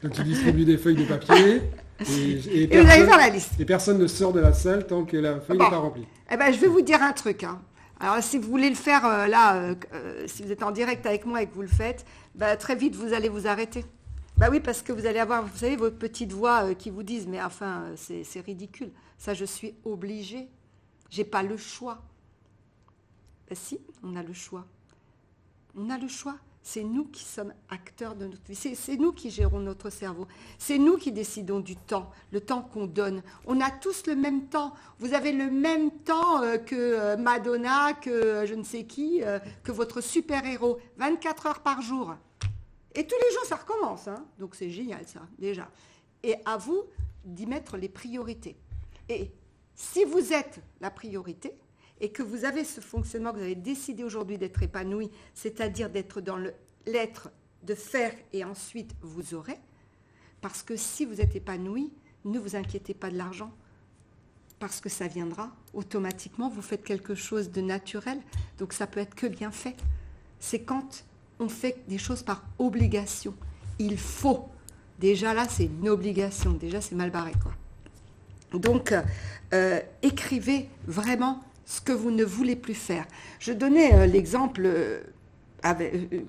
Donc tu distribues des feuilles de papier et vous allez faire la liste. Et personne ne sort de la salle tant que la feuille n'est pas remplie. Eh ben, je vais vous dire un truc. Hein. Alors, si vous voulez le faire si vous êtes en direct avec moi et que vous le faites, très vite, vous allez vous arrêter. Oui, parce que vous allez avoir, vous savez, vos petites voix qui vous disent, mais enfin, c'est ridicule. Ça, je suis obligée. J'ai pas le choix. Si, on a le choix. On a le choix. C'est nous qui sommes acteurs de notre vie. C'est nous qui gérons notre cerveau. C'est nous qui décidons du temps, le temps qu'on donne. On a tous le même temps. Vous avez le même temps que Madonna, que je ne sais qui, que votre super-héros. 24 heures par jour. Et tous les jours, ça recommence. Hein. Donc c'est génial, ça, déjà. et à vous d'y mettre les priorités. Et si vous êtes la priorité et que vous avez ce fonctionnement, que vous avez décidé aujourd'hui d'être épanoui, c'est-à-dire d'être dans l'être, de faire et ensuite vous aurez, parce que si vous êtes épanoui, ne vous inquiétez pas de l'argent, parce que ça viendra automatiquement, vous faites quelque chose de naturel, donc ça peut être que bien fait. C'est quand on fait des choses par obligation. Il faut. Déjà là, c'est une obligation. Déjà, c'est mal barré, quoi. Donc, écrivez vraiment ce que vous ne voulez plus faire. Je donnais l'exemple,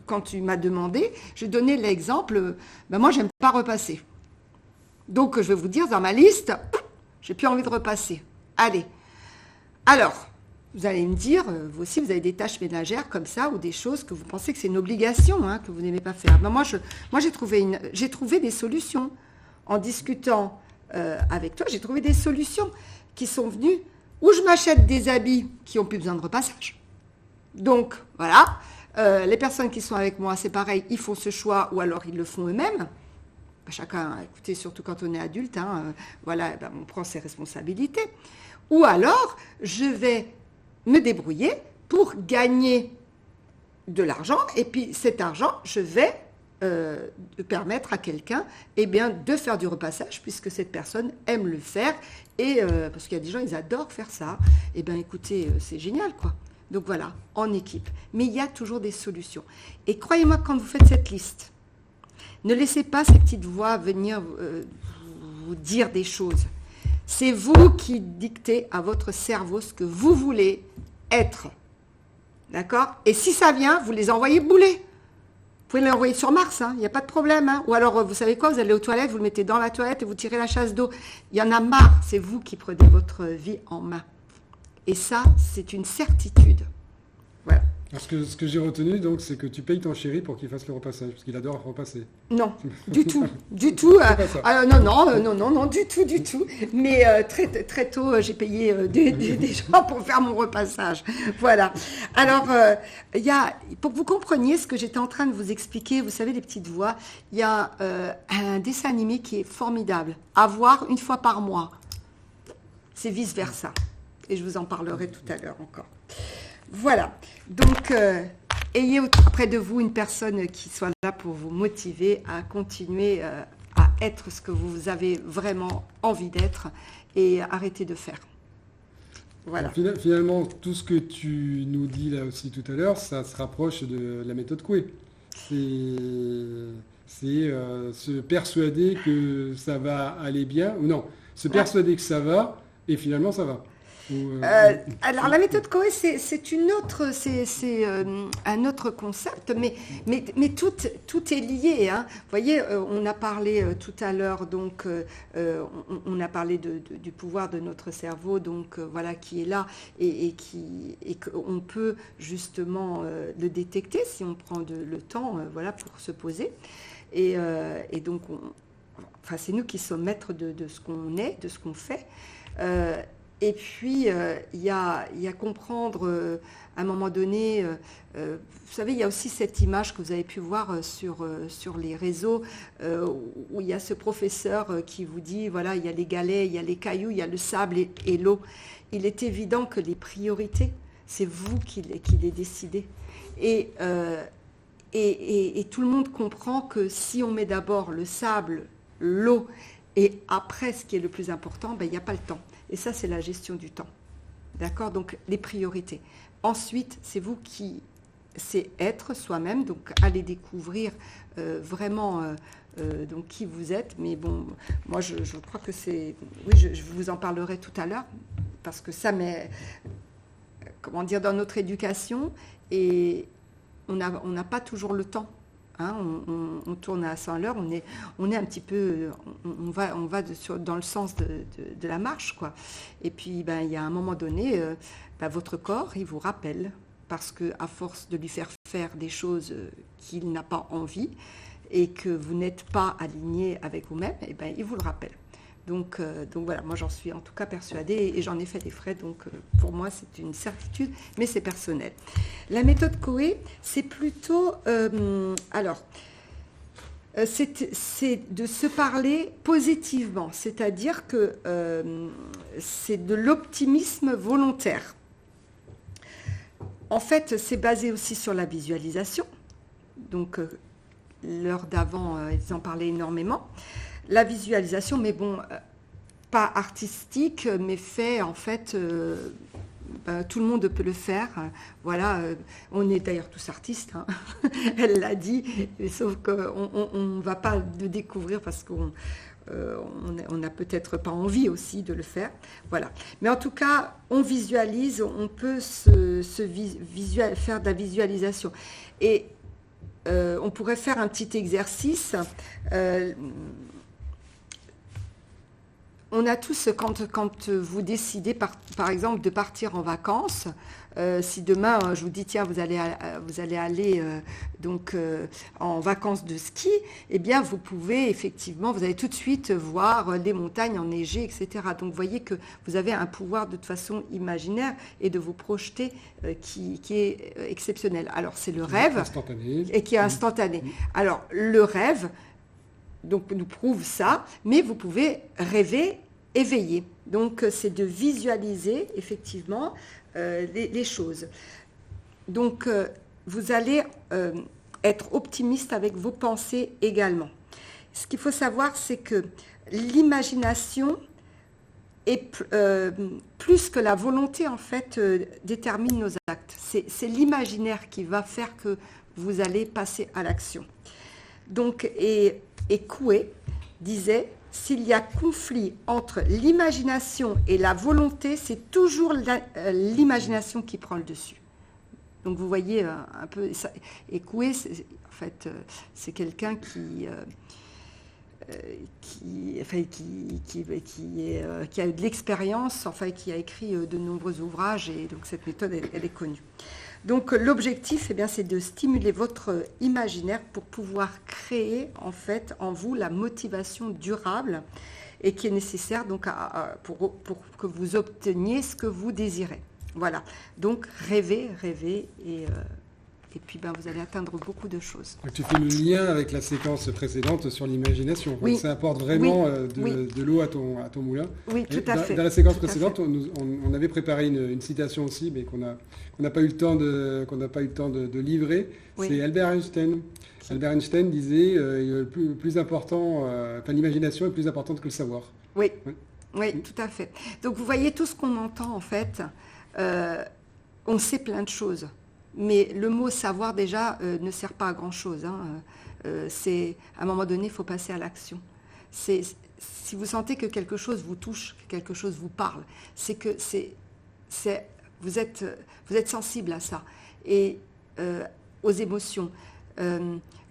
quand tu m'as demandé, je donnais l'exemple, moi, j'aime pas repasser. Donc, je vais vous dire, dans ma liste, j'ai plus envie de repasser. Allez. Alors, vous allez me dire, vous aussi, vous avez des tâches ménagères comme ça, ou des choses que vous pensez que c'est une obligation, hein, que vous n'aimez pas faire. Moi, j'ai trouvé des solutions. En discutant avec toi, j'ai trouvé des solutions qui sont venues où je m'achète des habits qui n'ont plus besoin de repassage. Donc, voilà. Les personnes qui sont avec moi, c'est pareil, ils font ce choix, ou alors ils le font eux-mêmes. Chacun, écoutez, surtout quand on est adulte, hein, voilà, on prend ses responsabilités. Ou alors, je vais me débrouiller pour gagner de l'argent, et puis cet argent, je vais permettre à quelqu'un de faire du repassage, puisque cette personne aime le faire, et parce qu'il y a des gens, ils adorent faire ça. Écoutez, c'est génial, quoi. Donc voilà, en équipe. Mais il y a toujours des solutions. Et croyez-moi, quand vous faites cette liste, ne laissez pas ces petites voix venir vous dire des choses. C'est vous qui dictez à votre cerveau ce que vous voulez être. D'accord? Et si ça vient, vous les envoyez bouler. Vous pouvez les envoyer sur Mars, il n'y a pas de problème. Ou alors, vous savez quoi? Vous allez aux toilettes, vous le mettez dans la toilette et vous tirez la chasse d'eau. Il y en a marre. C'est vous qui prenez votre vie en main. Et ça, c'est une certitude. Voilà. Alors ce que j'ai retenu, donc, c'est que tu payes ton chéri pour qu'il fasse le repassage, parce qu'il adore repasser. Non, du tout, du tout. Non, du tout. Mais très tôt, j'ai payé des gens pour faire mon repassage. Voilà. Alors, pour que vous compreniez ce que j'étais en train de vous expliquer, vous savez, les petites voix, il y a un dessin animé qui est formidable, à voir une fois par mois. C'est vice-versa. Et je vous en parlerai tout à l'heure encore. Voilà, donc ayez auprès de vous une personne qui soit là pour vous motiver à continuer à être ce que vous avez vraiment envie d'être et arrêter de faire. Voilà. Finalement, tout ce que tu nous dis là aussi tout à l'heure, ça se rapproche de la méthode Coué. C'est se persuader que ça va aller bien, ou non, se persuader que ça va, et finalement ça va. Alors la méthode Coué, c'est un autre concept, mais tout est lié. Hein. Vous voyez, on a parlé tout à l'heure, donc on a parlé du pouvoir de notre cerveau, donc voilà, qui est là et qu'on peut justement le détecter si on prend le temps, voilà, pour se poser. Et donc, c'est nous qui sommes maîtres de ce qu'on est, de ce qu'on fait. Et puis, il y a comprendre, à un moment donné, vous savez, il y a aussi cette image que vous avez pu voir sur les réseaux, où il y a ce professeur qui vous dit, voilà, il y a les galets, il y a les cailloux, il y a le sable et l'eau. Il est évident que les priorités, c'est vous qui les décidez. Et tout le monde comprend que si on met d'abord le sable, l'eau, et après, ce qui est le plus important, il n'y a pas le temps. Et ça, c'est la gestion du temps. D'accord? Donc, les priorités. Ensuite, c'est vous qui, c'est être soi-même, donc aller découvrir vraiment donc qui vous êtes. Mais bon, moi, je crois que c'est... Oui, je vous en parlerai tout à l'heure, parce que ça met, comment dire, dans notre éducation, et on n'a pas toujours le temps. Hein, on tourne à 100 à l'heure, on est un petit peu, on va dans le sens de la marche, quoi. Et puis, il y a un moment donné, votre corps, il vous rappelle, parce que à force de lui faire des choses qu'il n'a pas envie et que vous n'êtes pas aligné avec vous-même, il vous le rappelle. Donc voilà, moi j'en suis en tout cas persuadée et j'en ai fait des frais, donc pour moi c'est une certitude, mais c'est personnel. La méthode Coué, c'est plutôt, alors, C'est de se parler positivement, c'est-à-dire que c'est de l'optimisme volontaire. En fait, c'est basé aussi sur la visualisation. Donc, l'heure d'avant, ils en parlaient énormément. La visualisation, mais bon, pas artistique, mais fait en fait, tout le monde peut le faire. Voilà, on est d'ailleurs tous artistes, hein. Elle l'a dit, sauf qu'on ne va pas le découvrir parce qu'on n'a peut-être pas envie aussi de le faire. Voilà. Mais en tout cas, on visualise, on peut faire de la visualisation. Et on pourrait faire un petit exercice. On a tous, quand vous décidez, par exemple, de partir en vacances, si demain, je vous dis, tiens, vous allez aller en vacances de ski, eh bien, vous pouvez, effectivement, vous allez tout de suite voir les montagnes enneigées, etc. Donc, vous voyez que vous avez un pouvoir de toute façon imaginaire et de vous projeter qui est exceptionnel. Alors, c'est le rêve. Instantané. Et qui est instantané. Alors, le rêve... Donc, nous prouve ça, mais vous pouvez rêver éveillé. Donc, c'est de visualiser, effectivement, les choses. Donc, vous allez être optimiste avec vos pensées également. Ce qu'il faut savoir, c'est que l'imagination est plus que la volonté, en fait, détermine nos actes. C'est l'imaginaire qui va faire que vous allez passer à l'action. Donc, et Coué disait, s'il y a conflit entre l'imagination et la volonté, c'est toujours l'imagination qui prend le dessus. Donc vous voyez un peu, et Coué, en fait, c'est quelqu'un qui a eu de l'expérience, enfin qui a écrit de nombreux ouvrages, et donc cette méthode, elle est connue. Donc l'objectif, eh bien, c'est de stimuler votre imaginaire pour pouvoir créer en fait en vous la motivation durable et qui est nécessaire donc pour que vous obteniez ce que vous désirez. Voilà. Donc rêvez et puis vous allez atteindre beaucoup de choses. Donc, tu fais le lien avec la séquence précédente sur l'imagination. Oui. Ça apporte vraiment Oui. de l'eau à ton moulin. Oui, tout à fait. Dans la séquence précédente, on avait préparé une citation aussi, mais qu'on n'a pas eu le temps de livrer. Oui. C'est Albert Einstein. Albert Einstein disait plus important, l'imagination est plus importante que le savoir. Oui. Oui, tout à fait. Donc vous voyez tout ce qu'on entend en fait. On sait plein de choses. Mais le mot savoir déjà ne sert pas à grand chose. Hein. À un moment donné, il faut passer à l'action. Si vous sentez que quelque chose vous touche, que quelque chose vous parle, c'est que vous êtes sensible à ça et aux émotions.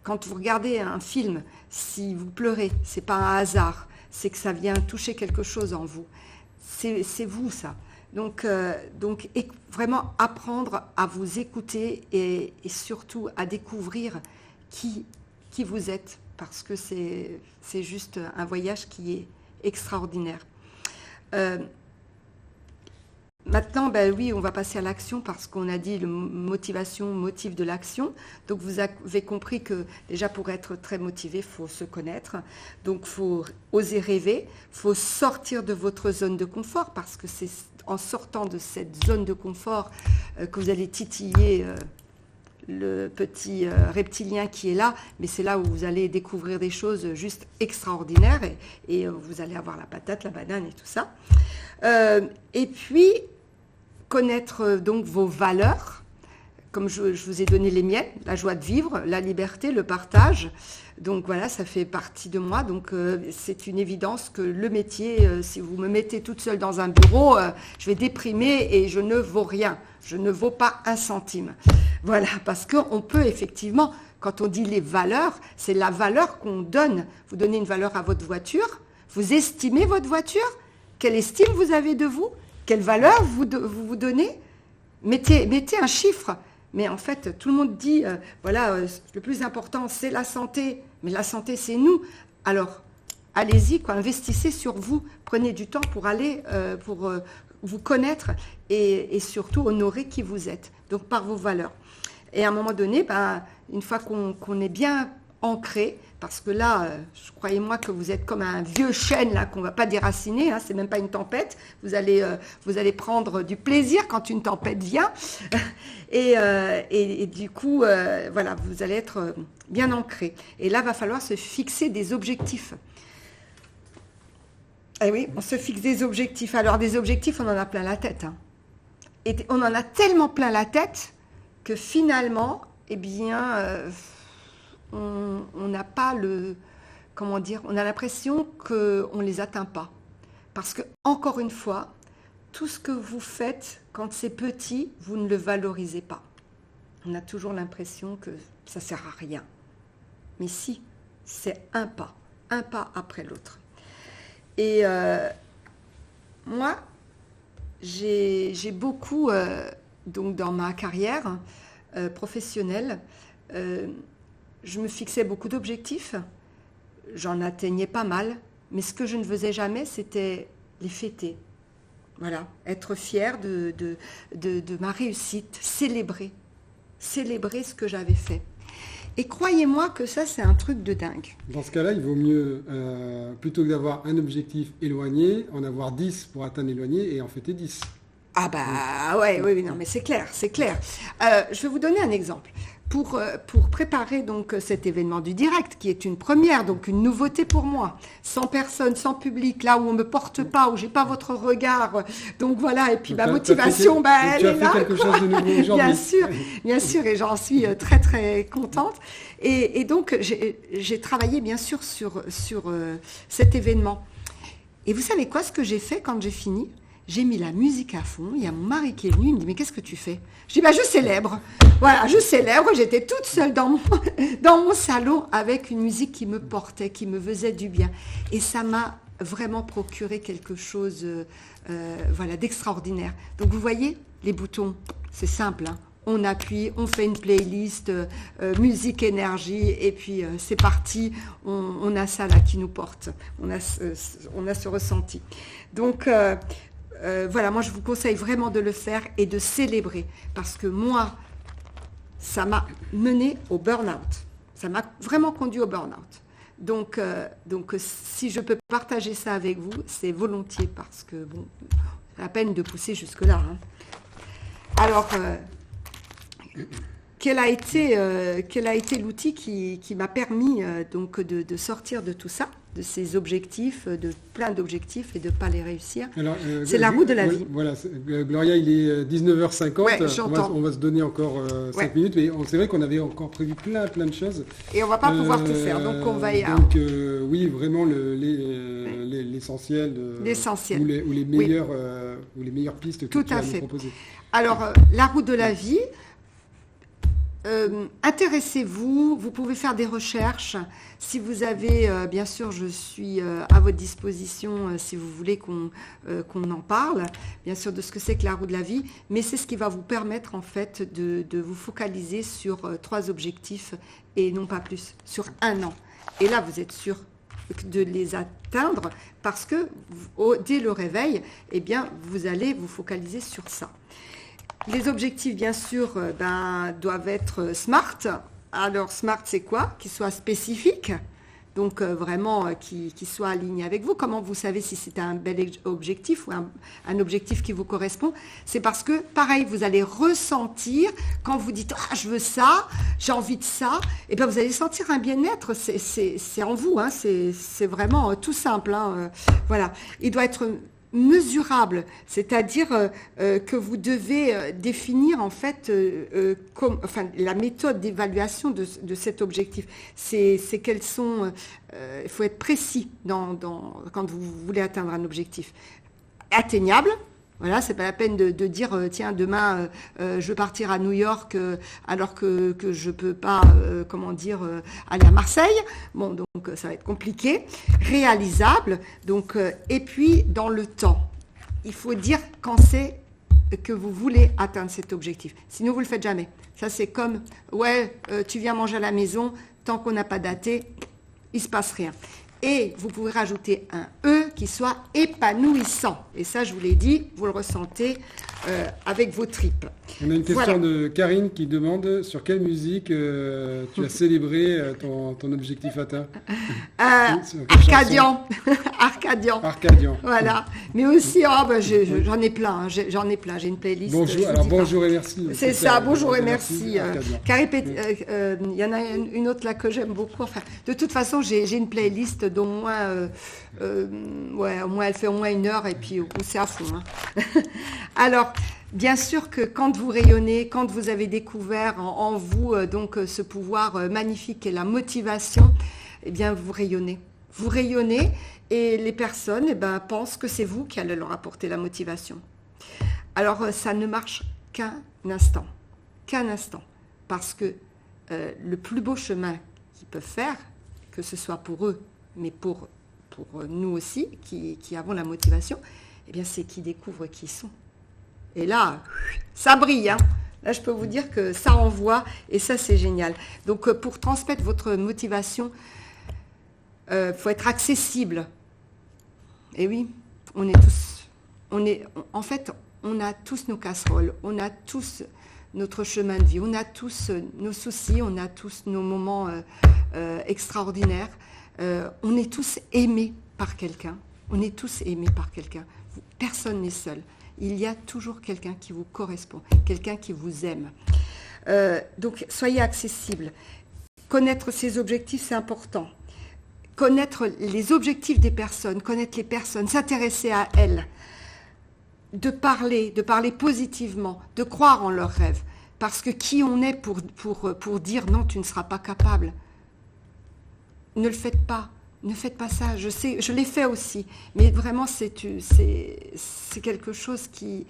Quand vous regardez un film, si vous pleurez, c'est pas un hasard, c'est que ça vient toucher quelque chose en vous. C'est vous ça. Donc vraiment apprendre à vous écouter et surtout à découvrir qui vous êtes, parce que c'est juste un voyage qui est extraordinaire. Maintenant, oui, on va passer à l'action parce qu'on a dit motivation, motif de l'action. Donc, vous avez compris que déjà, pour être très motivé, il faut se connaître. Donc, il faut oser rêver. Il faut sortir de votre zone de confort parce que c'est en sortant de cette zone de confort que vous allez titiller le petit reptilien qui est là. Mais c'est là où vous allez découvrir des choses juste extraordinaires et vous allez avoir la patate, la banane et tout ça. Et puis, connaître donc vos valeurs, comme je vous ai donné les miennes, la joie de vivre, la liberté, le partage. Donc voilà, ça fait partie de moi. Donc c'est une évidence que le métier, si vous me mettez toute seule dans un bureau, je vais déprimer et je ne vaux rien. Je ne vaux pas un centime. Voilà, parce qu'on peut effectivement, quand on dit les valeurs, c'est la valeur qu'on donne. Vous donnez une valeur à votre voiture, vous estimez votre voiture. Quelle estime vous avez de vous? Quelle valeur vous donnez? Mettez un chiffre. Mais en fait, tout le monde dit, le plus important, c'est la santé. Mais la santé, c'est nous. Alors, allez-y, investissez sur vous. Prenez du temps pour aller, pour vous connaître et surtout honorer qui vous êtes. Donc, par vos valeurs. Et à un moment donné, une fois qu'on est bien ancré, parce que là, croyez-moi que vous êtes comme un vieux chêne là qu'on ne va pas déraciner, hein, c'est même pas une tempête, vous allez prendre du plaisir quand une tempête vient, et du coup, voilà, vous allez être bien ancré. Et là, va falloir se fixer des objectifs. Eh oui, on se fixe des objectifs. Alors, des objectifs, on en a plein la tête. Hein. Et on en a tellement plein la tête que finalement, eh bien, on n'a pas le... Comment dire? On a l'impression qu'on ne les atteint pas. Parce que, encore une fois, tout ce que vous faites, quand c'est petit, vous ne le valorisez pas. On a toujours l'impression que ça ne sert à rien. Mais si, c'est un pas après l'autre. Et moi, j'ai beaucoup, donc dans ma carrière professionnelle, je me fixais beaucoup d'objectifs, j'en atteignais pas mal, mais ce que je ne faisais jamais, c'était les fêter. Voilà, être fière de ma réussite, célébrer ce que j'avais fait. Et croyez-moi que ça, c'est un truc de dingue. Dans ce cas-là, il vaut mieux, plutôt que d'avoir un objectif éloigné, en avoir 10 pour atteindre l'éloigné et en fêter 10. Ah bah ouais, oui, non, mais c'est clair, c'est clair. Je vais vous donner un exemple. Pour préparer donc cet événement du direct, qui est une première, donc une nouveauté pour moi, sans personne, sans public, là où on ne me porte pas, où j'ai pas votre regard, donc voilà, et puis ma motivation, elle est là. Quelque chose de nouveau aujourd'hui. Bien sûr, et j'en suis très très contente. Et donc j'ai travaillé bien sûr sur cet événement. Et vous savez quoi, ce que j'ai fait quand j'ai fini? J'ai mis la musique à fond, il y a mon mari qui est venu, il me dit « Mais qu'est-ce que tu fais ?» Je dis « Je célèbre. » Voilà, je célèbre, j'étais toute seule dans mon salon avec une musique qui me portait, qui me faisait du bien. Et ça m'a vraiment procuré quelque chose voilà, d'extraordinaire. Donc vous voyez, les boutons, c'est simple, hein. On appuie, on fait une playlist, musique, énergie, et puis c'est parti, on a ça là qui nous porte, on a ce ressenti. Donc... voilà, moi je vous conseille vraiment de le faire et de célébrer parce que moi, ça m'a mené au burn-out. Ça m'a vraiment conduit au burn-out. Donc si je peux partager ça avec vous, c'est volontiers parce que bon, c'est la peine de pousser jusque-là. Hein. Alors, quel a été l'outil qui m'a permis donc de sortir de tout ça, de ces objectifs, de plein d'objectifs et de ne pas les réussir? C'est la roue de la vie. Voilà, Gloria, il est 19h50. Ouais, on va se donner encore 5 minutes, mais c'est vrai qu'on avait encore prévu plein de choses. Et on ne va pas pouvoir tout faire, donc on va y aller. Donc oui, vraiment l'essentiel. L'essentiel. Ou les meilleures pistes que tu as nous proposer. Alors, la roue de la vie... intéressez-vous, vous pouvez faire des recherches. Si vous avez, bien sûr, je suis à votre disposition si vous voulez qu'on en parle, bien sûr, de ce que c'est que la roue de la vie, mais c'est ce qui va vous permettre en fait de vous focaliser sur 3 objectifs et non pas plus, sur 1 an. Et là, vous êtes sûr de les atteindre parce que dès le réveil, eh bien, vous allez vous focaliser sur ça. Les objectifs, bien sûr, doivent être SMART. Alors, SMART, c'est quoi? Qu'ils soient spécifiques, donc vraiment qu'ils soient alignés avec vous. Comment vous savez si c'est un bel objectif ou un objectif qui vous correspond? C'est parce que, pareil, vous allez ressentir, quand vous dites « Ah, je veux ça, j'ai envie de ça », et bien vous allez sentir un bien-être, c'est en vous, hein, c'est vraiment tout simple. Hein, voilà, il doit être... mesurable, c'est-à-dire que vous devez définir en fait la méthode d'évaluation de cet objectif. C'est quels sont, il faut être précis quand vous voulez atteindre un objectif. Atteignable. Voilà, c'est pas la peine de dire tiens demain je veux partir à New York alors que je peux pas aller à Marseille. Bon, donc ça va être compliqué. Réalisable, donc et puis dans le temps. Il faut dire quand c'est que vous voulez atteindre cet objectif. Sinon vous le faites jamais. Ça c'est comme tu viens manger à la maison, tant qu'on n'a pas daté, il se passe rien. Et vous pouvez rajouter un E, qui soit épanouissant. Et ça, je vous l'ai dit, vous le ressentez avec vos tripes. On a une question de Karine qui demande sur quelle musique tu as célébré ton objectif atteint. Arcadian. Arcadian. Arcadian. Voilà. Mais aussi, j'en ai plein. Hein. J'en ai plein. J'ai une playlist. Bonjour et merci. C'est ça, bonjour et merci. Il y en a une autre là que j'aime beaucoup. Enfin, de toute façon, j'ai une playlist d'au moins, elle fait au moins 1 heure et puis c'est à fond. Hein. Alors, bien sûr que quand vous rayonnez, quand vous avez découvert en vous donc ce pouvoir magnifique et la motivation, eh bien vous rayonnez. Vous rayonnez et les personnes pensent que c'est vous qui allez leur apporter la motivation. Alors ça ne marche qu'un instant, parce que le plus beau chemin qu'ils peuvent faire, que ce soit pour eux, mais pour nous aussi qui avons la motivation, eh bien c'est qu'ils découvrent qui ils sont. Et là, ça brille. Hein. Là, je peux vous dire que ça envoie et ça, c'est génial. Donc, pour transmettre votre motivation, faut être accessible. Et oui, on a tous nos casseroles, on a tous notre chemin de vie, on a tous nos soucis, on a tous nos moments extraordinaires. On est tous aimés par quelqu'un. Personne n'est seul. Il y a toujours quelqu'un qui vous correspond, quelqu'un qui vous aime. Donc, soyez accessible. Connaître ses objectifs, c'est important. Connaître les objectifs des personnes, connaître les personnes, s'intéresser à elles. De parler positivement, de croire en leurs rêves. Parce que qui on est pour dire non, tu ne seras pas capable. Ne le faites pas. Ne faites pas ça, je sais, je l'ai fait aussi, mais vraiment c'est quelque chose qui,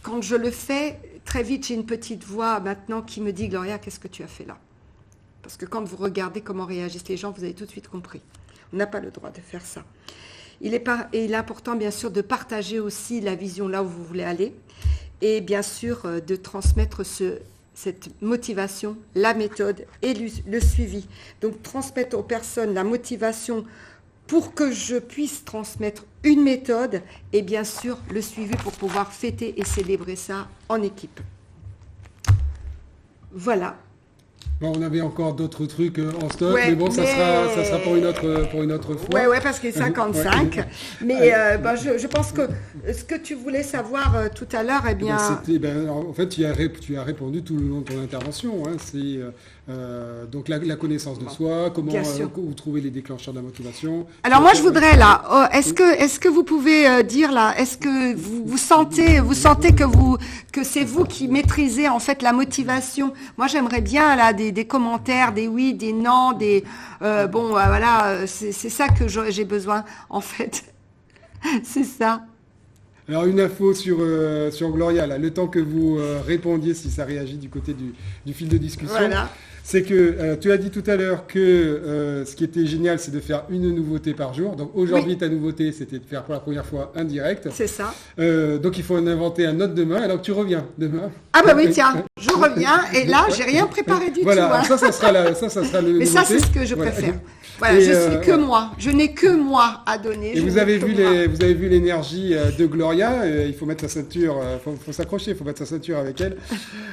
quand je le fais, très vite j'ai une petite voix maintenant qui me dit « Gloria, qu'est-ce que tu as fait là ?» Parce que quand vous regardez comment réagissent les gens, vous avez tout de suite compris. On n'a pas le droit de faire ça. Il est important bien sûr de partager aussi la vision là où vous voulez aller et bien sûr de transmettre cette motivation, la méthode et le suivi. Donc, transmettre aux personnes la motivation pour que je puisse transmettre une méthode et bien sûr le suivi pour pouvoir fêter et célébrer ça en équipe. Voilà. Bon, on avait encore d'autres trucs en stock, mais bon, ça sera pour une autre fois. Oui, parce qu'il est 55. Ouais. Mais je pense que ce que tu voulais savoir tout à l'heure, eh bien... en fait, tu as répondu tout le long de ton intervention. Hein, c'est donc la connaissance de soi, comment vous trouvez les déclencheurs de la motivation. Alors moi, je voudrais là, est-ce que vous pouvez dire là, est-ce que vous sentez que c'est vous qui maîtrisez en fait la motivation? Moi, j'aimerais bien là des commentaires, des oui, des non, des voilà, c'est ça que j'ai besoin en fait. C'est ça. Alors une info sur Gloria, là, le temps que vous répondiez si ça réagit du côté du fil de discussion. Voilà. C'est que tu as dit tout à l'heure que ce qui était génial, c'est de faire une nouveauté par jour. Donc aujourd'hui, ta nouveauté, c'était de faire pour la première fois un direct. C'est ça. Donc il faut en inventer un autre demain. Alors tu reviens demain. Ah bah oui, tiens, je reviens et là, j'ai rien préparé du tout. Voilà, ça sera le Mais ça, c'est ce que je préfère. Voilà, je suis que moi. Je n'ai que moi à donner. Et vous avez vu l'énergie de Gloria. Il faut mettre sa ceinture, faut s'accrocher, il faut mettre sa ceinture avec elle.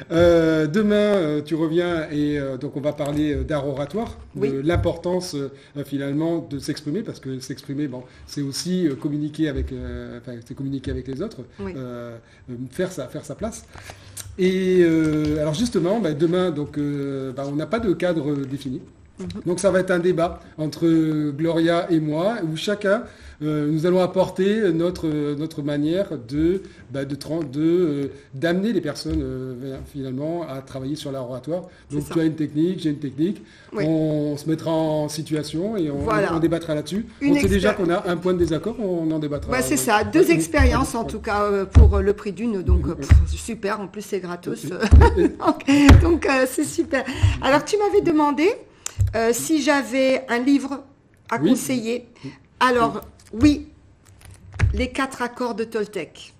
Demain, tu reviens et donc on va parler d'art oratoire, de l'importance finalement de s'exprimer, parce que s'exprimer, c'est aussi communiquer avec les autres, faire sa place. Et alors justement, demain, donc, on n'a pas de cadre défini. Donc ça va être un débat entre Gloria et moi, où chacun, nous allons apporter notre manière d'amener les personnes finalement à travailler sur l'art oratoire. Donc tu as une technique, j'ai une technique, on se mettra en situation et on débattra là-dessus. On sait déjà qu'on a un point de désaccord, on en débattra. C'est ça, 2 expériences en tout cas pour le prix d'une, donc super, en plus c'est gratos. donc c'est super. Alors tu m'avais demandé si j'avais un livre à conseiller. Alors, oui, les 4 accords de Toltec.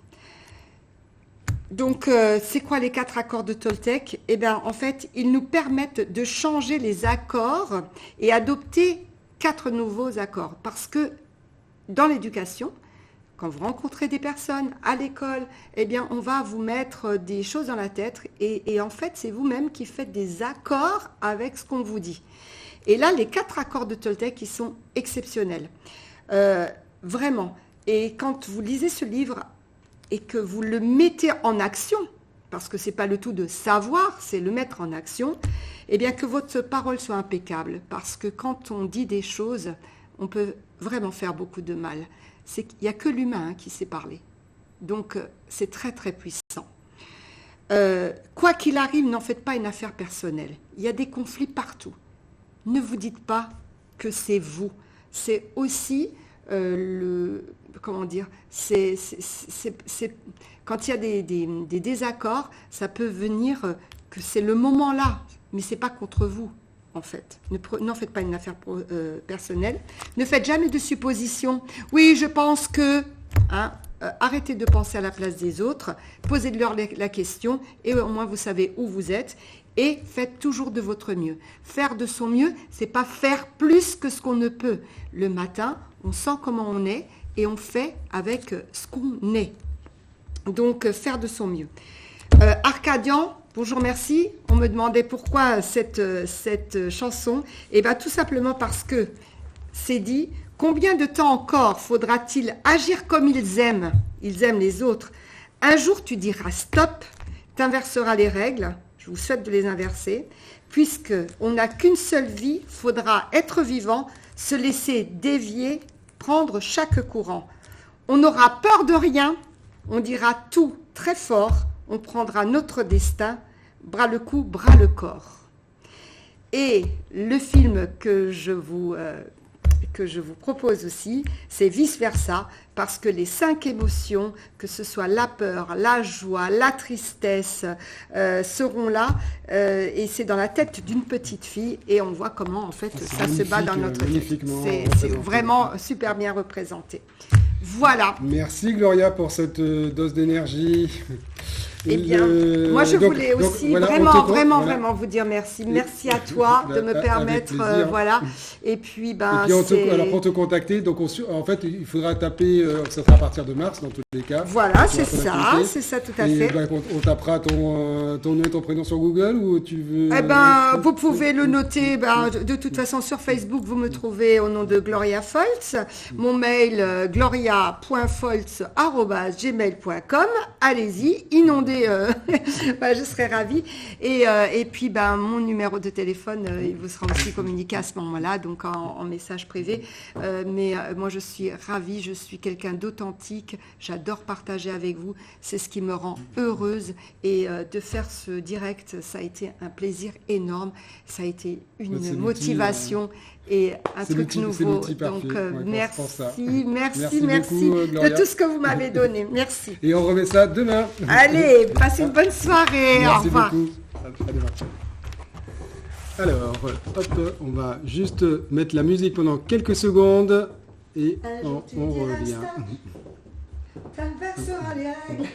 Donc, c'est quoi les 4 accords de Toltec? Eh bien, en fait, ils nous permettent de changer les accords et adopter 4 nouveaux accords. Parce que dans l'éducation, quand vous rencontrez des personnes à l'école, eh bien, on va vous mettre des choses dans la tête et en fait, c'est vous-même qui faites des accords avec ce qu'on vous dit. Et là, les 4 accords de Toltec, ils sont exceptionnels. Vraiment. Et quand vous lisez ce livre et que vous le mettez en action, parce que ce n'est pas le tout de savoir, c'est le mettre en action, eh bien, que votre parole soit impeccable. Parce que quand on dit des choses, on peut vraiment faire beaucoup de mal. Il n'y a que l'humain qui sait parler. Donc, c'est très, très puissant. Quoi qu'il arrive, n'en faites pas une affaire personnelle. Il y a des conflits partout. Ne vous dites pas que c'est vous. C'est aussi comment dire, quand il y a des désaccords, ça peut venir que c'est le moment là, mais ce n'est pas contre vous. En fait, n'en faites pas une affaire personnelle. Ne faites jamais de suppositions. Oui, je pense que... arrêtez de penser à la place des autres. Posez-leur la question et au moins vous savez où vous êtes. Et faites toujours de votre mieux. Faire de son mieux, c'est pas faire plus que ce qu'on ne peut. Le matin, on sent comment on est et on fait avec ce qu'on est. Donc, faire de son mieux. Arcadian, bonjour, merci. On me demandait pourquoi cette chanson. Eh bien, tout simplement parce que c'est dit, combien de temps encore faudra-t-il agir comme ils aiment les autres. Un jour, tu diras stop, tu inverseras les règles. Je vous souhaite de les inverser. Puisqu'on n'a qu'une seule vie, faudra être vivant, se laisser dévier, prendre chaque courant. On n'aura peur de rien, on dira tout très fort, on prendra notre destin, bras le cou, bras le corps. Et le film que je vous propose aussi, c'est vice-versa, parce que les 5 émotions, que ce soit la peur, la joie, la tristesse, seront là, et c'est dans la tête d'une petite fille, et on voit comment, en fait, ça se bat dans notre tête. C'est vraiment super bien représenté. Voilà. Merci Gloria pour cette dose d'énergie. Eh bien, moi je voulais aussi voilà, vraiment vous dire merci. Merci à toi de me permettre, voilà. Et puis, alors pour te contacter, donc en fait, il faudra taper, ça sera à partir de mars dans tous les cas. Voilà, c'est ça tout à fait. On tapera ton nom et ton prénom sur Google ou tu veux... Eh ben, vous pouvez le noter, de toute façon sur Facebook, vous me trouvez au nom de Gloria Foltz. Mon mail, gloria.foltz@gmail.com. Allez-y, inondez. Je serais ravie. Et puis, mon numéro de téléphone, il vous sera aussi communiqué à ce moment-là, donc en message privé. Mais moi, je suis ravie, je suis quelqu'un d'authentique. J'adore partager avec vous. C'est ce qui me rend heureuse. Et de faire ce direct, ça a été un plaisir énorme. Ça a été une motivation. Et un truc nouveau. Donc, merci de tout ce que vous m'avez donné. Merci. Et on remet ça demain. Allez, passez une bonne soirée. Merci au revoir. Beaucoup. À demain. Alors, hop, on va juste mettre la musique pendant quelques secondes et on revient. Ça inversera les règles.